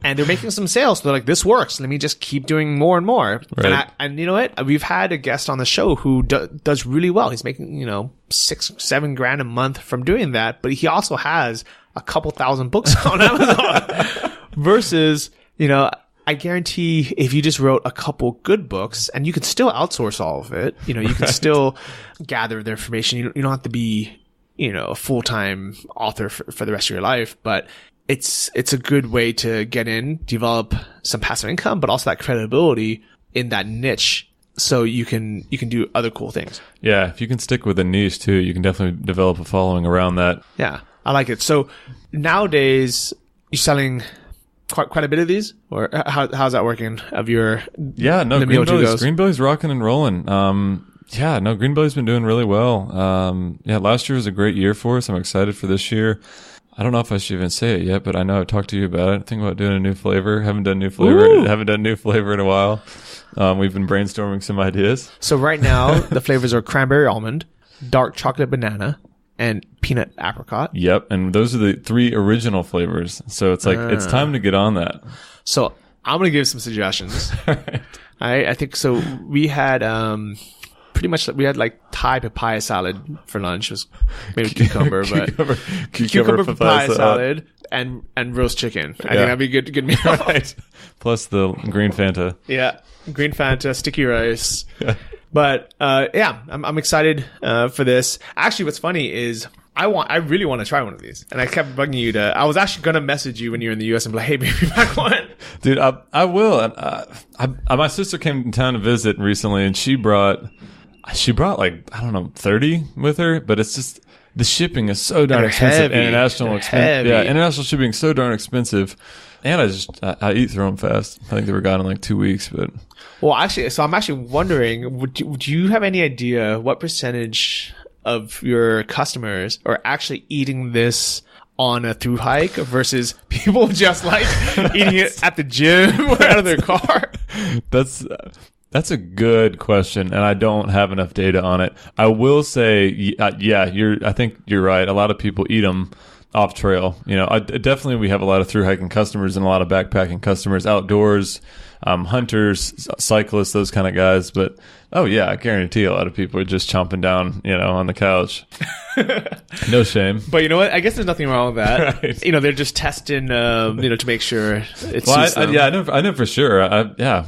And they're making some sales. So they're like, this works. Let me just keep doing more and more. Right. And you know what? We've had a guest on the show who does really well. He's making, $6-7 a month from doing that. But he also has a couple thousand books on Amazon versus, I guarantee if you just wrote a couple good books, and you could still outsource all of it, you can still gather the information. You don't have to be, a full-time author for the rest of your life, but it's a good way to get in, develop some passive income, but also that credibility in that niche, so you can do other cool things. Yeah, if you can stick with a niche too, you can definitely develop a following around that. Yeah, I like it. So nowadays, you're selling quite a bit of these, or how's that working? Of your Greenbelly's rocking and rolling. Greenbelly's been doing really well. Last year was a great year for us. I'm excited for this year. I don't know if I should even say it yet, but I know I've talked to you about it. Think about doing a new flavor. Haven't done new flavor in a while. We've been brainstorming some ideas. So right now, the flavors are cranberry almond, dark chocolate banana, and peanut apricot. Yep, and those are the 3 original flavors. So it's like, it's time to get on that. So I'm going to give some suggestions. All right. I think so. We had, pretty much, we had like Thai papaya salad for lunch. It was maybe cucumber, but cucumber papaya salad and roast chicken. I think that'd be good meal. Right. Plus the green Fanta. Yeah, green Fanta, sticky rice. Yeah. But I'm excited for this. Actually, what's funny is I really want to try one of these, and I kept bugging you to. I was actually gonna message you when you're in the US and be like, "Hey, bring me back one." Dude, I will. And my sister came to town to visit recently, and she brought like, I don't know, 30 with her, but it's just, the shipping is so darn expensive. International shipping is so darn expensive. And I eat through them fast. I think they were gone in like 2 weeks, but. Well, actually, so I'm actually wondering, would you have any idea what percentage of your customers are actually eating this on a through hike versus people just like eating it at the gym or out of their car? That's a good question, and I don't have enough data on it. I will say, I think you're right. A lot of people eat them off trail. Definitely we have a lot of through hiking customers and a lot of backpacking customers, outdoors, hunters, cyclists, those kind of guys. But I guarantee a lot of people are just chomping down, on the couch. No shame. But you know what? I guess there's nothing wrong with that. Right. They're just testing, to make sure it's. Well, I know for sure.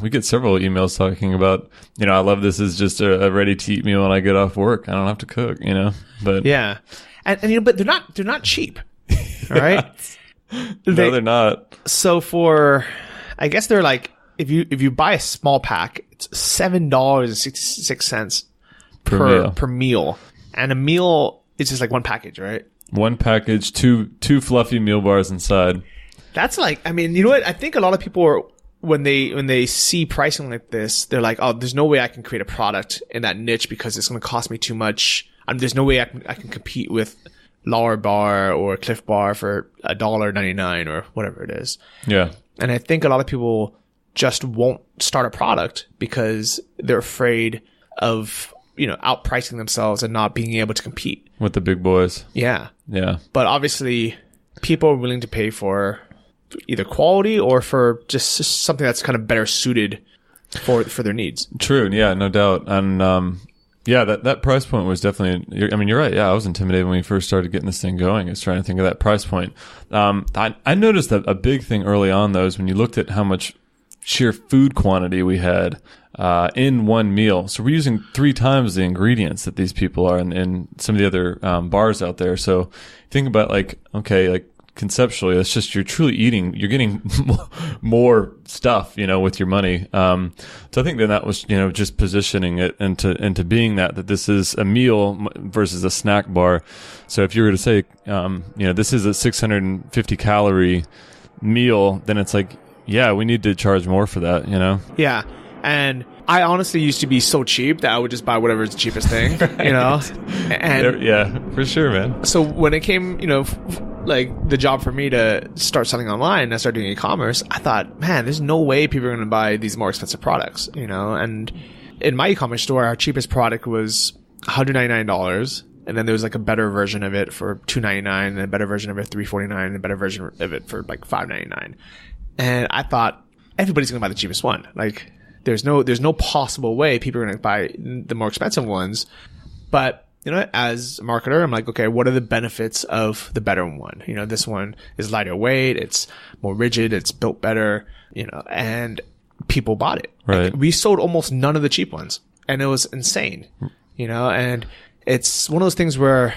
We get several emails talking about, I love this as just a ready to eat meal when I get off work. I don't have to cook, But yeah, and but they're not cheap. All right. No, they're not. So I guess they're like, if you buy a small pack, it's $7.66 per meal, and a meal is just like one package, right? One package, two fluffy meal bars inside. That's like, you know what? I think a lot of people are, when they see pricing like this, they're like, oh, there's no way I can create a product in that niche because it's going to cost me too much. There's no way I can compete with Lower Bar or Cliff Bar for $1.99 or whatever it is. Yeah. And I think a lot of people just won't start a product because they're afraid of, outpricing themselves and not being able to compete with the big boys. Yeah. Yeah. But obviously people are willing to pay for either quality or for just something that's kind of better suited for their needs. True. Yeah, no doubt. And, that price point was definitely, you're right. Yeah, I was intimidated when we first started getting this thing going. I was trying to think of that price point. I noticed that a big thing early on, though, is when you looked at how much sheer food quantity we had in one meal. So we're using 3 times the ingredients that these people are in some of the other bars out there. So think about conceptually, it's just you're getting more stuff, with your money. So I think that was, just positioning it into being that this is a meal versus a snack bar. So if you were to say, this is a 650 calorie meal, then it's like, yeah, we need to charge more for that, Yeah. And I honestly used to be so cheap that I would just buy whatever's the cheapest thing, Right. And yeah, for sure, man. So when it came, like the job for me to start selling online and I started doing e-commerce, I thought, man, there's no way people are going to buy these more expensive products, And in my e-commerce store, our cheapest product was $199. And then there was like a better version of it for $299 and a better version of it $349 and a better version of it for like $599. And I thought everybody's going to buy the cheapest one. Like there's no possible way people are going to buy the more expensive ones. But you know, as a marketer, I'm like, okay, what are the benefits of the better one? You know, this one is lighter weight. It's more rigid. It's built better, you know, and people bought it. Right. Like, we sold almost none of the cheap ones and it was insane, you know, and it's one of those things where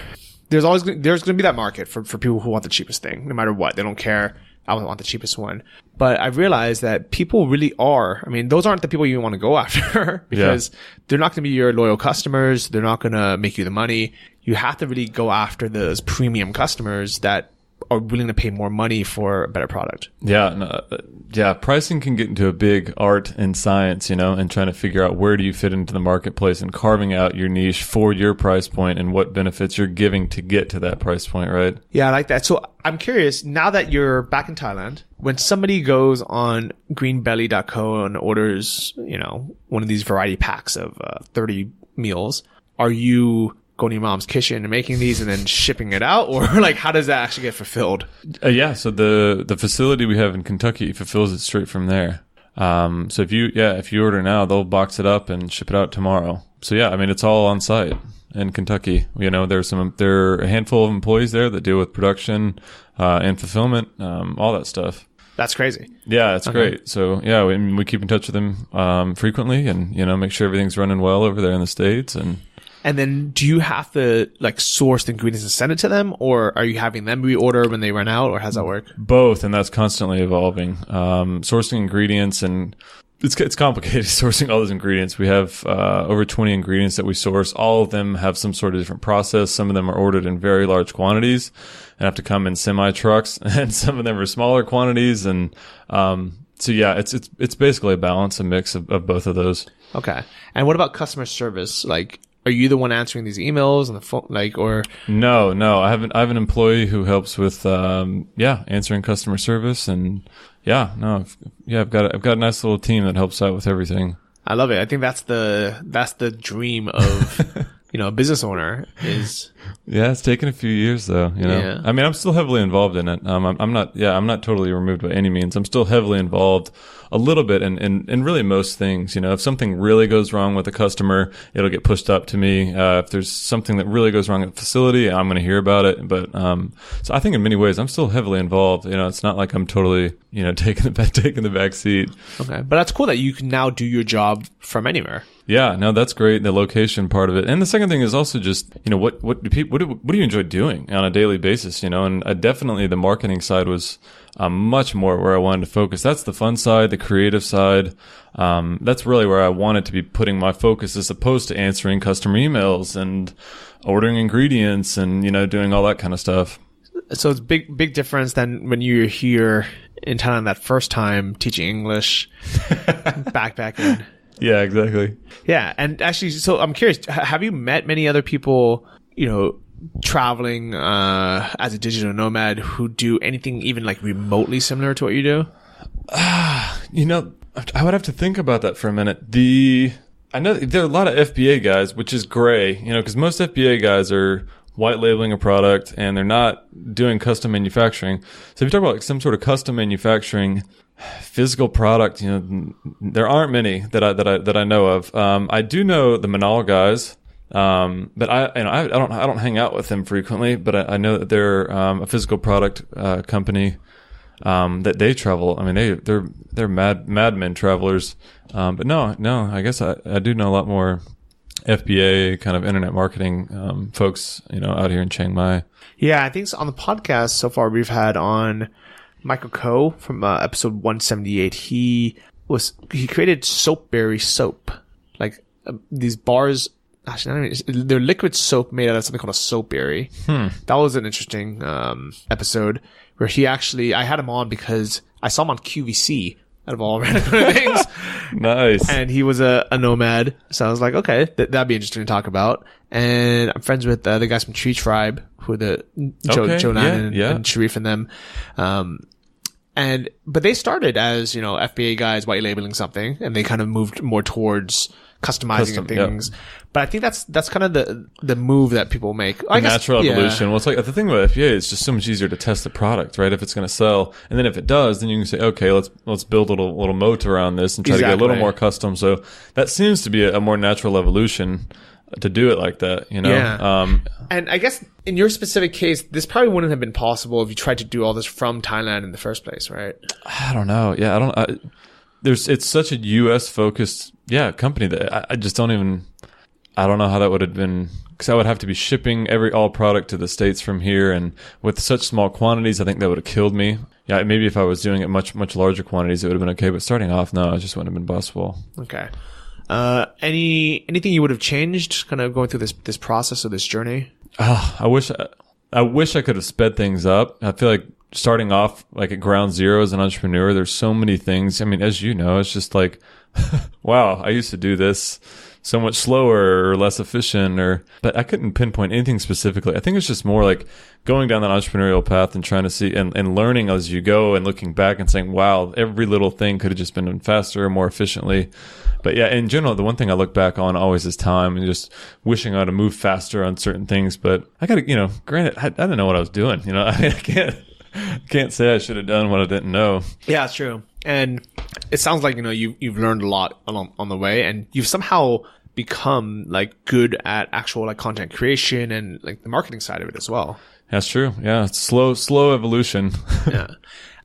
there's going to be that market for people who want the cheapest thing, no matter what. They don't care. I want the cheapest one. But I realized that people really are. I mean, those aren't the people you want to go after because they're not going to be your loyal customers. They're not going to make you the money. You have to really go after those premium customers that are willing to pay more money for a better product. Yeah. Pricing can get into a big art and science, you know, and trying to figure out where do you fit into the marketplace and carving out your niche for your price point and what benefits you're giving to get to that price point, right? Yeah, I like that. So I'm curious, now that you're back in Thailand, when somebody goes on greenbelly.co and orders, you know, one of these variety packs of 30 meals, are you going to your mom's kitchen and making these and then shipping it out, or like how does that actually get fulfilled? So the facility we have in Kentucky fulfills it straight from there. So if you order now, they'll box it up and ship it out tomorrow. So yeah, I mean, it's all on site in Kentucky. You know, there are a handful of employees there that deal with production and fulfillment, all that stuff. That's crazy. Yeah, it's great. So yeah, we keep in touch with them frequently, and you know, make sure everything's running well over there in the States. And then do you have to like source the ingredients and send it to them, or are you having them reorder when they run out, or how does that work? Both, and that's constantly evolving. Sourcing ingredients, and it's complicated sourcing all those ingredients. We have over 20 ingredients that we source. All of them have some sort of different process. Some of them are ordered in very large quantities and have to come in semi trucks, and some of them are smaller quantities. And so yeah, it's basically a balance, a mix of both of those. Okay. And what about customer service? Like, are you the one answering these emails on the phone, like, or? No. I have an employee who helps with, answering customer service, and I've got a nice little team that helps out with everything. I love it. I think that's the dream of, you know, a business owner is. Yeah, it's taken a few years though, you know. Yeah. I mean, I'm still heavily involved in it. I'm not totally removed by any means. I'm still heavily involved a little bit in really most things. You know, if something really goes wrong with a customer, it'll get pushed up to me. If there's something that really goes wrong at the facility, I'm going to hear about it. But, so I think in many ways I'm still heavily involved. You know, it's not like I'm totally, you know, taking the back seat. Okay. But that's cool that you can now do your job from anywhere. Yeah, no, that's great. The location part of it. And the second thing is also just, you know, what do you enjoy doing on a daily basis, you know? And definitely the marketing side was much more where I wanted to focus. That's the fun side, the creative side. That's really where I wanted to be putting my focus, as opposed to answering customer emails and ordering ingredients and, you know, doing all that kind of stuff. So it's big difference than when you were here in Thailand that first time teaching English back in. Yeah, exactly. Yeah. And actually, so I'm curious, have you met many other people, you know, traveling as a digital nomad who do anything even like remotely similar to what you do? You know, I would have to think about that for a minute. I know there are a lot of FBA guys, which is gray, you know, because most FBA guys are white labeling a product and they're not doing custom manufacturing. So if you talk about like some sort of custom manufacturing physical product, you know, there aren't many that I know of. I do know the Manal guys, but I don't hang out with them frequently. But I know that they're a physical product company that they travel. I mean, they're madmen travelers. But no, I guess I do know a lot more FBA kind of internet marketing folks, you know, out here in Chiang Mai. Yeah, I think on the podcast so far we've had on Michael Coe from episode 178. He created Soapberry soap, like these bars. Actually, they're liquid soap made out of something called a soapberry. That was an interesting episode where I had him on because I saw him on QVC out of all random things. Nice. And he was a nomad, so I was like, okay, that'd be interesting to talk about. And I'm friends with the guys from Tree Tribe, who are Joe Nan and Sharif and them. But they started as, you know, FBA guys white labeling something, and they kind of moved more towards customizing things. Yep. But I think that's kind of the move that people make. I guess, natural evolution. Well, it's like the thing with FBA, it's just so much easier to test the product, right? If it's going to sell, and then if it does, then you can say, okay, let's build a little moat around this and try to get a little more custom. So that seems to be a more natural evolution to do it like that, you know? Yeah. And I guess in your specific case, this probably wouldn't have been possible if you tried to do all this from Thailand in the first place, right? I don't know. Yeah, it's such a U.S. focused company that I just don't even. I don't know how that would have been, because I would have to be shipping all product to the States from here, and with such small quantities, I think that would have killed me. Yeah, maybe if I was doing it much larger quantities, it would have been okay. But starting off, no, it just wouldn't have been possible. Okay. Anything you would have changed, kind of going through this process of this journey? I wish I could have sped things up. I feel like starting off like at ground zero as an entrepreneur, there's so many things. I mean, as you know, it's just like, wow, I used to do this so much slower or less efficient, but I couldn't pinpoint anything specifically. I think it's just more like going down that entrepreneurial path and trying to see and learning as you go and looking back and saying, wow, every little thing could have just been done faster, more efficiently. But yeah, in general, the one thing I look back on always is time and just wishing I would have moved faster on certain things. But I gotta, granted, I didn't know what I was doing. I mean, I can't say I should have done what I didn't know. Yeah, it's true. And it sounds like, you've learned a lot on the way, and you've somehow become like good at actual like content creation and like the marketing side of it as well. That's true. Yeah. It's slow evolution. Yeah.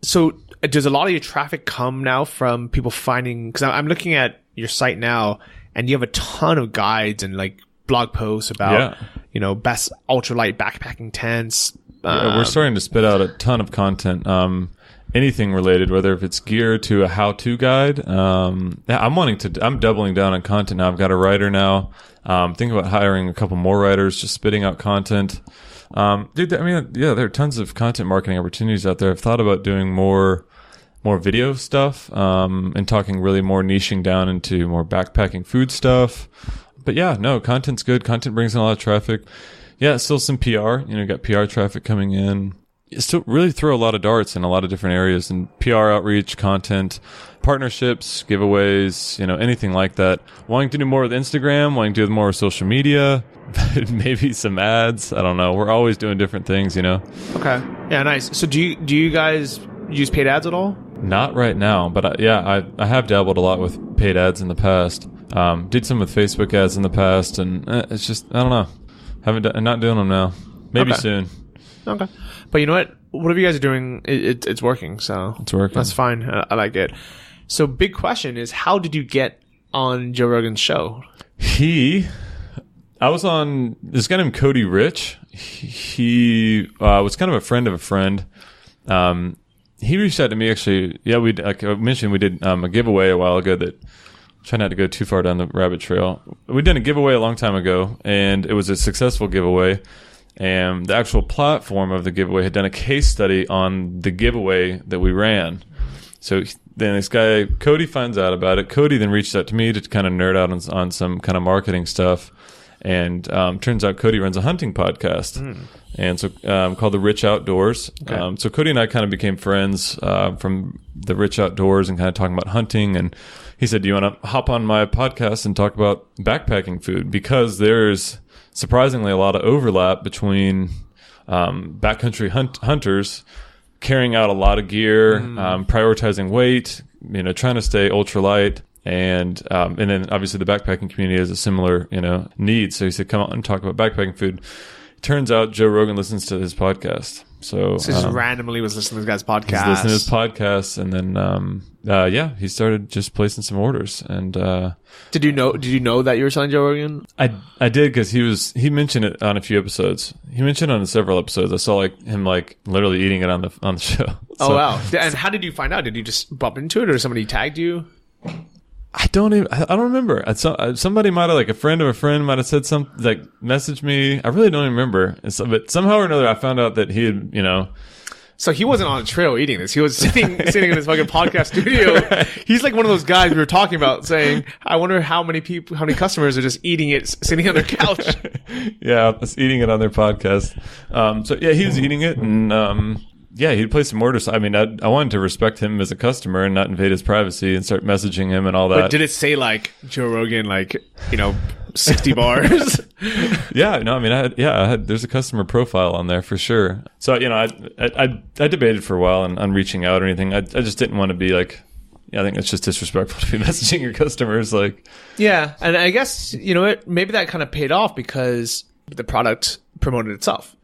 So does a lot of your traffic come now from people finding, because I'm looking at your site now and you have a ton of guides and like blog posts about, best ultralight backpacking tents. We're starting to spit out a ton of content. Anything related, whether if it's gear to a how-to guide. I'm doubling down on content now. I've got a writer now. Thinking about hiring a couple more writers, just spitting out content. There are tons of content marketing opportunities out there. I've thought about doing more video stuff, and talking really more niching down into more backpacking food stuff. But yeah, no, content's good. Content brings in a lot of traffic. Yeah, still some PR, got PR traffic coming in. Still really throw a lot of darts in a lot of different areas, and PR outreach, content, partnerships, giveaways, anything like that. Wanting to do more with Instagram, wanting to do more with social media, maybe some ads. I don't know. We're always doing different things, Okay. Yeah, nice. So do you guys use paid ads at all? Not right now, but I have dabbled a lot with paid ads in the past. Did some with Facebook ads in the past, and it's just, I don't know. Not doing them now. Maybe soon. Okay. But you know what? Whatever you guys are doing, it's working. So it's working. That's fine. I like it. So big question is, how did you get on Joe Rogan's show? I was on this guy named Cody Rich. He was kind of a friend of a friend. He reached out to me actually. Yeah, like I mentioned, we did a giveaway a while ago that, try not to go too far down the rabbit trail. We did a giveaway a long time ago, and it was a successful giveaway. And the actual platform of the giveaway had done a case study on the giveaway that we ran. So then this guy, Cody, finds out about it. Cody then reached out to me to kind of nerd out on some kind of marketing stuff. And turns out Cody runs a hunting podcast. And so called The Rich Outdoors. Okay. So Cody and I kind of became friends from The Rich Outdoors and kind of talking about hunting. And he said, do you want to hop on my podcast and talk about backpacking food? Because there's surprisingly a lot of overlap between backcountry hunters carrying out a lot of gear, prioritizing weight, trying to stay ultralight, and then obviously the backpacking community has a similar need. So he said, come on and talk about backpacking food. Turns out Joe Rogan listens to his podcast. So just randomly was listening to this guy's podcast. He's listening to his podcast, and then he started just placing some orders. And did you know that you were selling Joe Rogan? I did, because he mentioned it on a few episodes. He mentioned it on several episodes. I saw him literally eating it on the show. Oh wow! And how did you find out? Did you just bump into it, or somebody tagged you? I don't remember. Somebody might have, like a friend of a friend might have said something, like messaged me. I really don't even remember. But somehow or another, I found out that he had, So he wasn't on a trail eating this. He was sitting in his fucking podcast studio. Right. He's like one of those guys we were talking about, saying, I wonder how many customers are just eating it sitting on their couch. Yeah, just eating it on their podcast. So yeah, he was eating it, and yeah, he'd place some orders. I mean, I wanted to respect him as a customer and not invade his privacy and start messaging him and all that. But did it say like Joe Rogan, like, 60 bars? Yeah, no, I mean, I had there's a customer profile on there for sure. So, I debated for a while on reaching out or anything. I just didn't want to be like, I think it's just disrespectful to be messaging your customers. Like, yeah. And I guess, maybe that kind of paid off because the product promoted itself.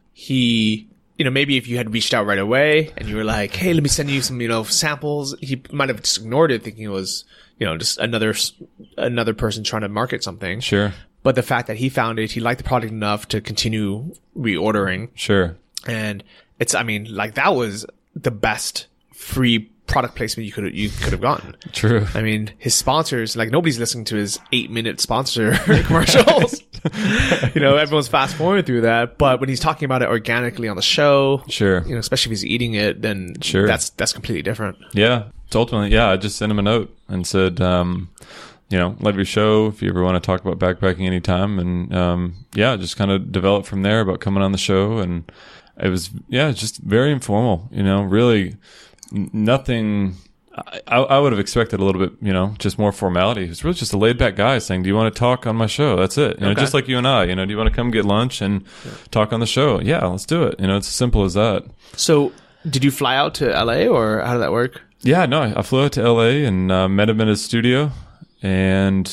Maybe if you had reached out right away and you were like, hey, let me send you some, samples, he might have just ignored it thinking it was, just another person trying to market something. Sure. But the fact that he found it, he liked the product enough to continue reordering. Sure. And that was the best free product placement you could have gotten. True. I mean, his sponsors, like nobody's listening to his 8-minute sponsor commercials. Everyone's fast forwarding through that. But when he's talking about it organically on the show, sure. Especially if he's eating it, then sure. that's completely different. Yeah. So ultimately, I just sent him a note and said, love your show if you ever want to talk about backpacking anytime. And just kind of developed from there about coming on the show. And it was, just very informal, really nothing. I would have expected a little bit, just more formality. It was really just a laid back guy saying, do you want to talk on my show? That's it. Just like you and I, do you want to come get lunch and talk on the show? Yeah, let's do it. It's as simple as that. So did you fly out to LA or how did that work? Yeah, no, I flew out to LA and met him in his studio and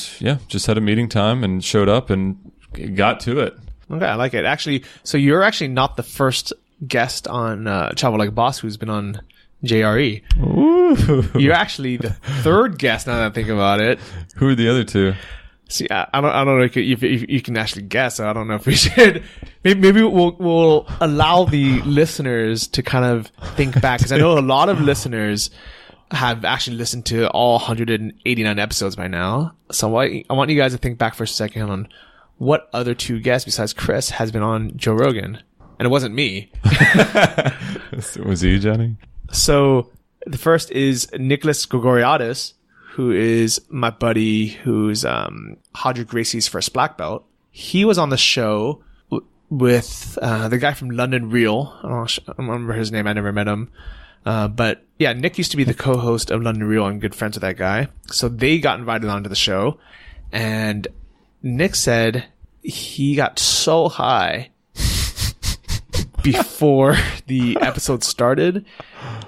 just had a meeting time and showed up and got to it. Okay, I like it. Actually, so you're actually not the first guest on Travel Like a Boss who's been on JRE. Ooh. You're actually the third guest now that I think about it. Who are the other two? See, I don't know if you can actually guess. So I don't know if we should. Maybe we'll allow the listeners to kind of think back because I know a lot of listeners have actually listened to all 189 episodes by now. So I want you guys to think back for a second on what other two guests besides Chris has been on Joe Rogan, and it wasn't me. Was he, Johnny? So the first is Nicholas Gregoriadis, who is my buddy who's Hodrick Gracie's first black belt. He was on the show with the guy from London Real. I don't remember his name. I never met him. But yeah, Nick used to be the co-host of London Real and good friends with that guy. So they got invited onto the show. And Nick said he got so high before the episode started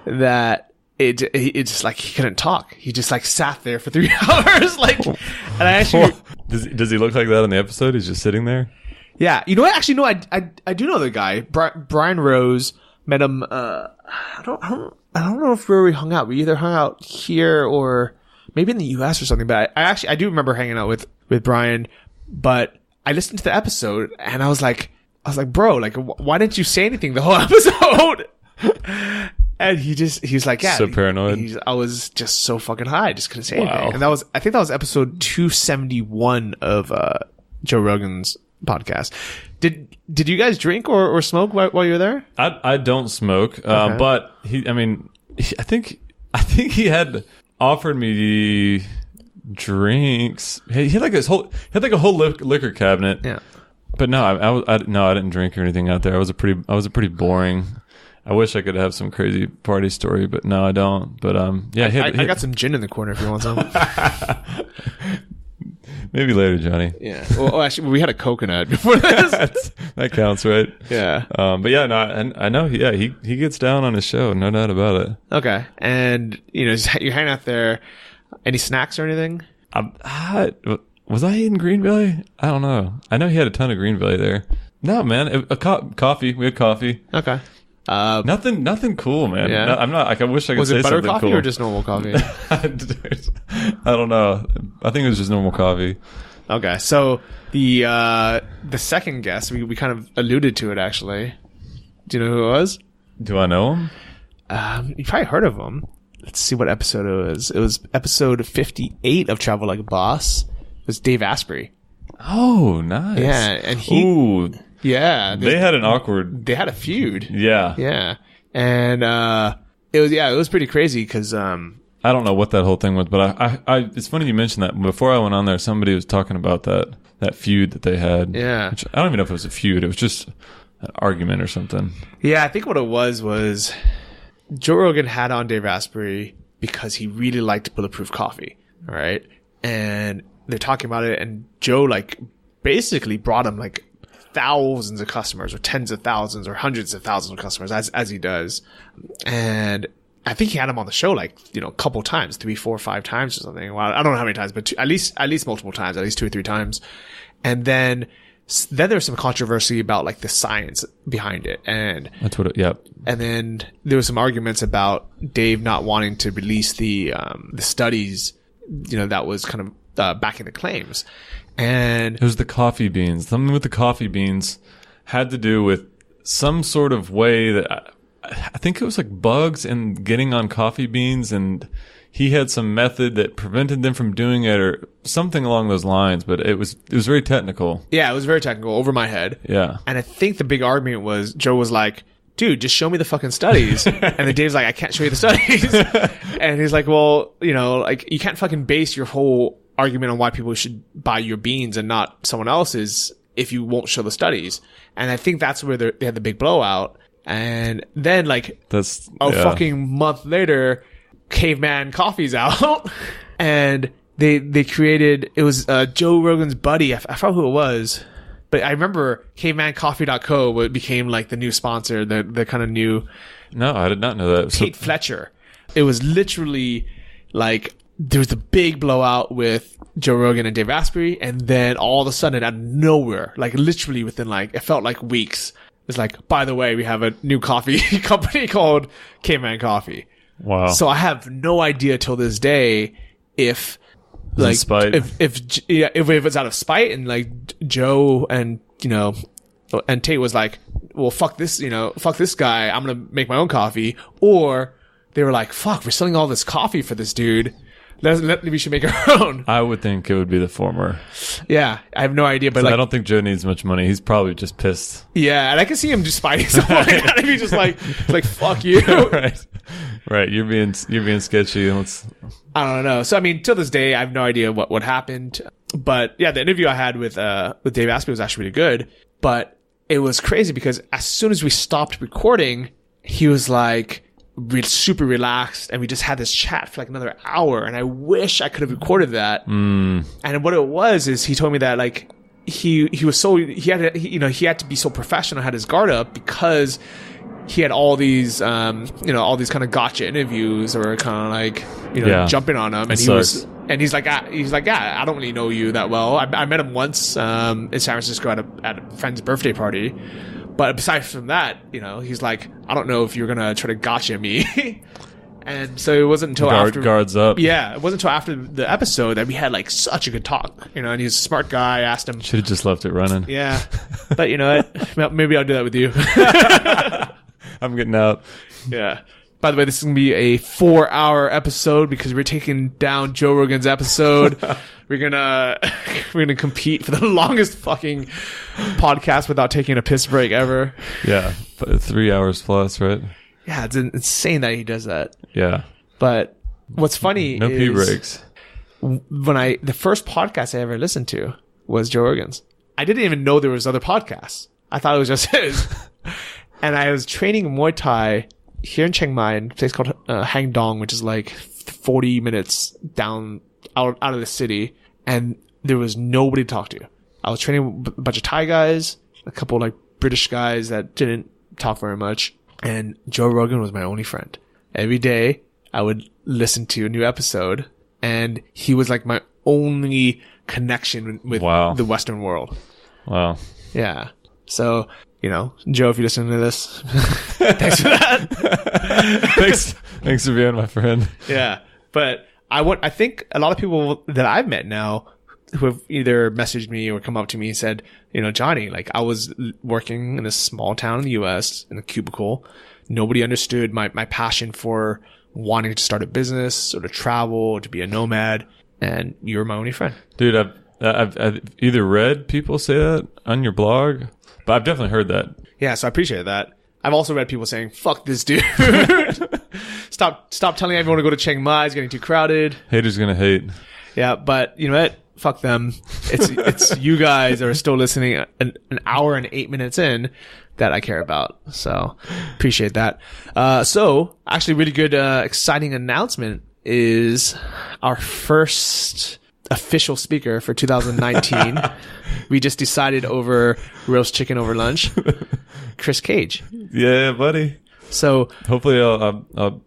that it just like he couldn't talk. He just like sat there for 3 hours. And I actually does he look like that on the episode? He's just sitting there. Yeah, you know what? Actually, no, I do know the guy, Brian Rose. Met him. I don't know if where we hung out. We either hung out here or maybe in the U.S. or something. But I do remember hanging out with Brian. But I listened to the episode and I was like, bro, like, why didn't you say anything the whole episode? And he was like, yeah, so paranoid. I was just so fucking high, I just couldn't say anything. And I think that was episode 271 of Joe Rogan's podcast. Did you guys drink or smoke while you were there? I don't smoke, okay. But I think he had offered me drinks. He had like a whole liquor cabinet. Yeah. But no, I didn't drink or anything out there. I was a pretty boring. I wish I could have some crazy party story, but no, I don't. But I got some gin in the corner if you want some. Maybe later, Johnny. Yeah. Well, actually, we had a coconut before this. That counts, right? Yeah. But yeah, no, I know. Yeah, he gets down on his show, no doubt about it. Okay, and you're hanging out there. Any snacks or anything? Was I eating Greenbelly? I don't know. I know he had a ton of Greenbelly there. No, man, coffee. We had coffee. Okay. Nothing cool, man. Yeah. No, I'm not. Like, I wish I could say something cool. Was it butter coffee or just normal coffee? I don't know. I think it was just normal coffee. Okay, so the second guest, we kind of alluded to it actually. Do you know who it was? Do I know him? You probably heard of him. Let's see what episode it was. It was episode 58 of Travel Like a Boss. It was Dave Asprey. Oh, nice. Yeah, and he. Ooh. Yeah. They had an awkward. They had a feud. Yeah. Yeah. And it was pretty crazy because I don't know what that whole thing was, but I it's funny you mentioned that. Before I went on there, somebody was talking about that feud that they had. Yeah. Which I don't even know if it was a feud. It was just an argument or something. Yeah, I think what it was Joe Rogan had on Dave Asprey because he really liked Bulletproof Coffee. All right. And they're talking about it, and Joe like basically brought him like thousands of customers, or tens of thousands, or hundreds of thousands of customers, as he does. And I think he had him on the show like, a couple times, 3, 4, 5 times or something. Well, I don't know how many times, but at least multiple times, at least 2 or 3 times. And then there was some controversy about like the science behind it. And that's what and then there was some arguments about Dave not wanting to release the studies, that was kind of backing the claims. And it was the coffee beans. Something with the coffee beans had to do with some sort of way that I think it was like bugs and getting on coffee beans, and he had some method that prevented them from doing it or something along those lines. But it was very technical. Yeah, it was very technical, over my head. Yeah. And I think the big argument was Joe was like, dude, just show me the fucking studies. And then Dave's like, I can't show you the studies. And he's like, well, like you can't fucking base your whole argument on why people should buy your beans and not someone else's if you won't show the studies. And I think that's where they had the big blowout. And then like fucking month later, Caveman Coffee's out. And they created, it was Joe Rogan's buddy. I forgot who it was, but I remember cavemancoffee.co became like the new sponsor, the kind of new. No, I did not know that. Kate Fletcher. It was literally like, there was a big blowout with Joe Rogan and Dave Asprey, and then all of a sudden out of nowhere, like literally within like, it felt like weeks, it's like, by the way, we have a new coffee company called Caveman Coffee. Wow. So I have no idea till this day if like spite? if it's out of spite, and like Joe and and Tate was like, well, fuck this guy, I'm gonna make my own coffee, or they were like, fuck, we're selling all this coffee for this dude, we should make our own. I would think it would be the former. Yeah, I have no idea, but I don't think Joe needs much money. He's probably just pissed. Yeah, and I can see him just spiting someone like that. If he's just like fuck you. Right. You're being sketchy. I don't know. So I mean, till this day, I have no idea what happened. But yeah, the interview I had with Dave Asprey was actually really good. But it was crazy because as soon as we stopped recording, he was like super relaxed, and we just had this chat for like another hour, and I wish I could have recorded that. And what it was is he told me that like he had to be so professional, had his guard up, because he had all these all these kind of gotcha interviews, or kind of like jumping on him, and he's like, I don't really know you that well. I met him once in San Francisco at a friend's birthday party. But besides from that, he's like, I don't know if you're going to try to gotcha me. And so it wasn't until after. Guards up. Yeah. It wasn't until after the episode that we had like such a good talk, and he's a smart guy. I asked him. Should have just left it running. Yeah. But you know what? Maybe I'll do that with you. I'm getting out. Yeah. By the way, this is going to be a 4-hour episode because we're taking down Joe Rogan's episode. We're gonna compete for the longest fucking podcast without taking a piss break ever. Yeah, 3 hours plus, right? Yeah, it's insane that he does that. Yeah. But what's funny no is pee breaks. When the first podcast I ever listened to was Joe Rogan's. I didn't even know there was other podcasts. I thought it was just his. And I was training Muay Thai here in Chiang Mai, in a place called Hang Dong, which is like 40 minutes down out of the city, and there was nobody to talk to. I was training a bunch of Thai guys, a couple of like British guys that didn't talk very much, and Joe Rogan was my only friend. Every day I would listen to a new episode, and he was like my only connection with the Western world. Wow. Yeah. So, Joe, if you're listening to this, thanks for that. Thanks for being my friend. Yeah. But I think a lot of people that I've met now who have either messaged me or come up to me and said, Johnny, like I was working in a small town in the US in a cubicle. Nobody understood my passion for wanting to start a business or to travel or to be a nomad. And you're my only friend. Dude, I've either read people say that on your blog, but I've definitely heard that. Yeah, so I appreciate that. I've also read people saying, fuck this dude. Stop telling everyone to go to Chiang Mai. It's getting too crowded. Haters gonna hate. Yeah, but you know what? fuck them. It's you guys that are still listening an hour and 8 minutes in that I care about. So appreciate that. So actually really good, exciting announcement is our first official speaker for 2019. We just decided over roast chicken over lunch, Chris Cage. Yeah, buddy. So hopefully I'll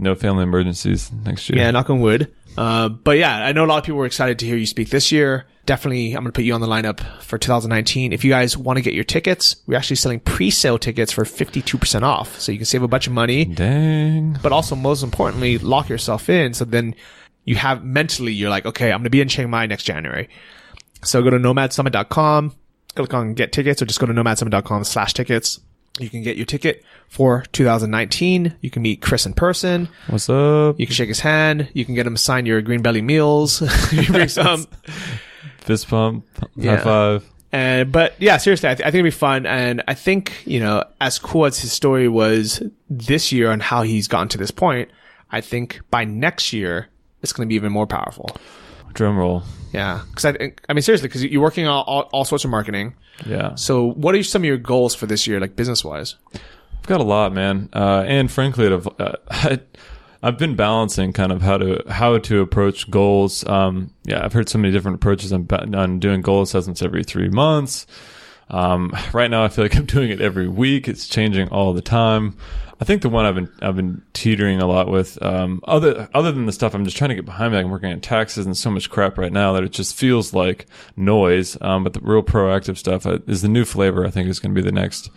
no family emergencies next year. Yeah, knock on wood. But yeah, I know a lot of people were excited to hear you speak this year. Definitely, I'm going to put you on the lineup for 2019. If you guys want to get your tickets, we're actually selling pre-sale tickets for 52% off. So you can save a bunch of money. Dang. But also, most importantly, lock yourself in. So then you have mentally, you're like, okay, I'm going to be in Chiang Mai next January. So go to nomadsummit.com, click on get tickets, or just go to nomadsummit.com/tickets. You can get your ticket for 2019. You can meet Chris in person. What's up? You can shake his hand. You can get him to sign your Greenbelly Meals. You bring some. Fist pump. High five. But yeah, seriously, I think it'd be fun. And I think, as cool as his story was this year and how he's gotten to this point, I think by next year, it's going to be even more powerful. Drum roll. Yeah. Seriously, because you're working on all sorts of marketing. Yeah. So what are some of your goals for this year, like business wise? I've got a lot, man. And frankly, I've been balancing kind of how to approach goals. I've heard so many different approaches on doing goal assessments every 3 months. Right now I feel like I'm doing it every week. It's changing all the time. I think the one I've been teetering a lot with, other than the stuff I'm just trying to get behind me, like I'm working on taxes and so much crap right now that it just feels like noise. But the real proactive stuff is the new flavor. I think is going to be the next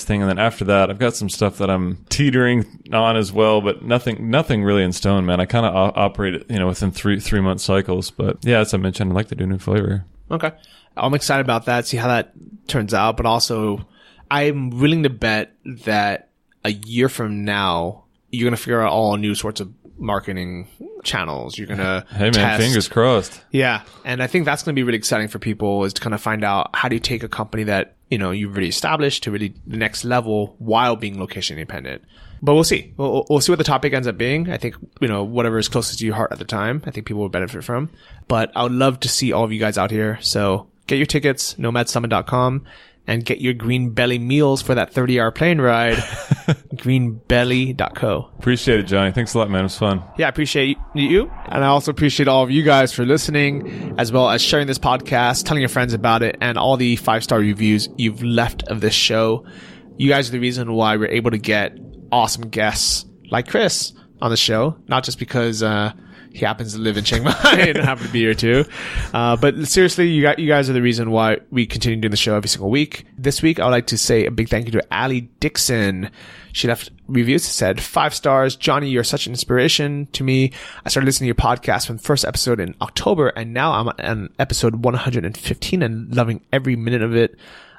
thing. And then after that, I've got some stuff that I'm teetering on as well, but nothing really in stone, man. I kind of operate, within 3 month cycles. But yeah, as I mentioned, I'd like to do new flavor. Okay. I'm excited about that. See how that turns out. But also I'm willing to bet that a year from now, you're going to figure out all new sorts of marketing channels. You're going to hey man, fingers crossed. Yeah. And I think that's going to be really exciting for people, is to kind of find out how do you take a company that, you've really established to really the next level while being location independent. But we'll see. We'll see what the topic ends up being. I think, whatever is closest to your heart at the time, I think people will benefit from. But I would love to see all of you guys out here. So get your tickets, nomadsummit.com. And get your Greenbelly Meals for that 30-hour plane ride. Greenbelly.co. Appreciate it, Johnny. Thanks a lot, man. It was fun. Yeah, I appreciate you. And I also appreciate all of you guys for listening, as well as sharing this podcast, telling your friends about it, and all the 5-star reviews you've left of this show. You guys are the reason why we're able to get awesome guests like Chris on the show. Not just because he happens to live in Chiang Mai and happen to be here too. But seriously, you guys are the reason why we continue doing the show every single week. This week, I would like to say a big thank you to Allie Dixon. She left reviews that said, 5 stars. Johnny, you're such an inspiration to me. I started listening to your podcast from the first episode in October, and now I'm on episode 115 and loving every minute of it.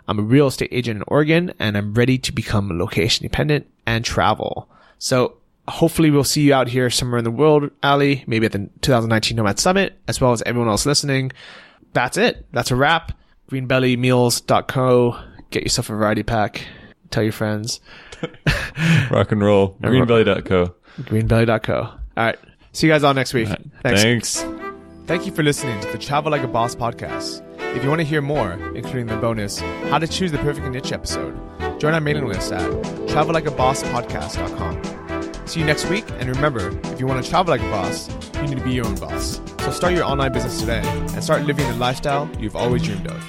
I'm a real estate agent in Oregon, and I'm ready to become location independent and travel. So hopefully we'll see you out here somewhere in the world, Ali, maybe at the 2019 Nomad Summit, as well as everyone else listening. That's it. That's a wrap. Greenbellymeals.co. Get yourself a variety pack. Tell your friends. Rock and roll. Greenbelly.co. Greenbelly.co. All right. See you guys all next week. Right. Thanks. Thank you for listening to the Travel Like a Boss podcast. If you want to hear more, including the bonus, How to Choose the Perfect Niche episode, join our mailing list at travellikeabosspodcast.com. See you next week, and remember, if you want to travel like a boss, you need to be your own boss. So start your online business today and start living the lifestyle you've always dreamed of.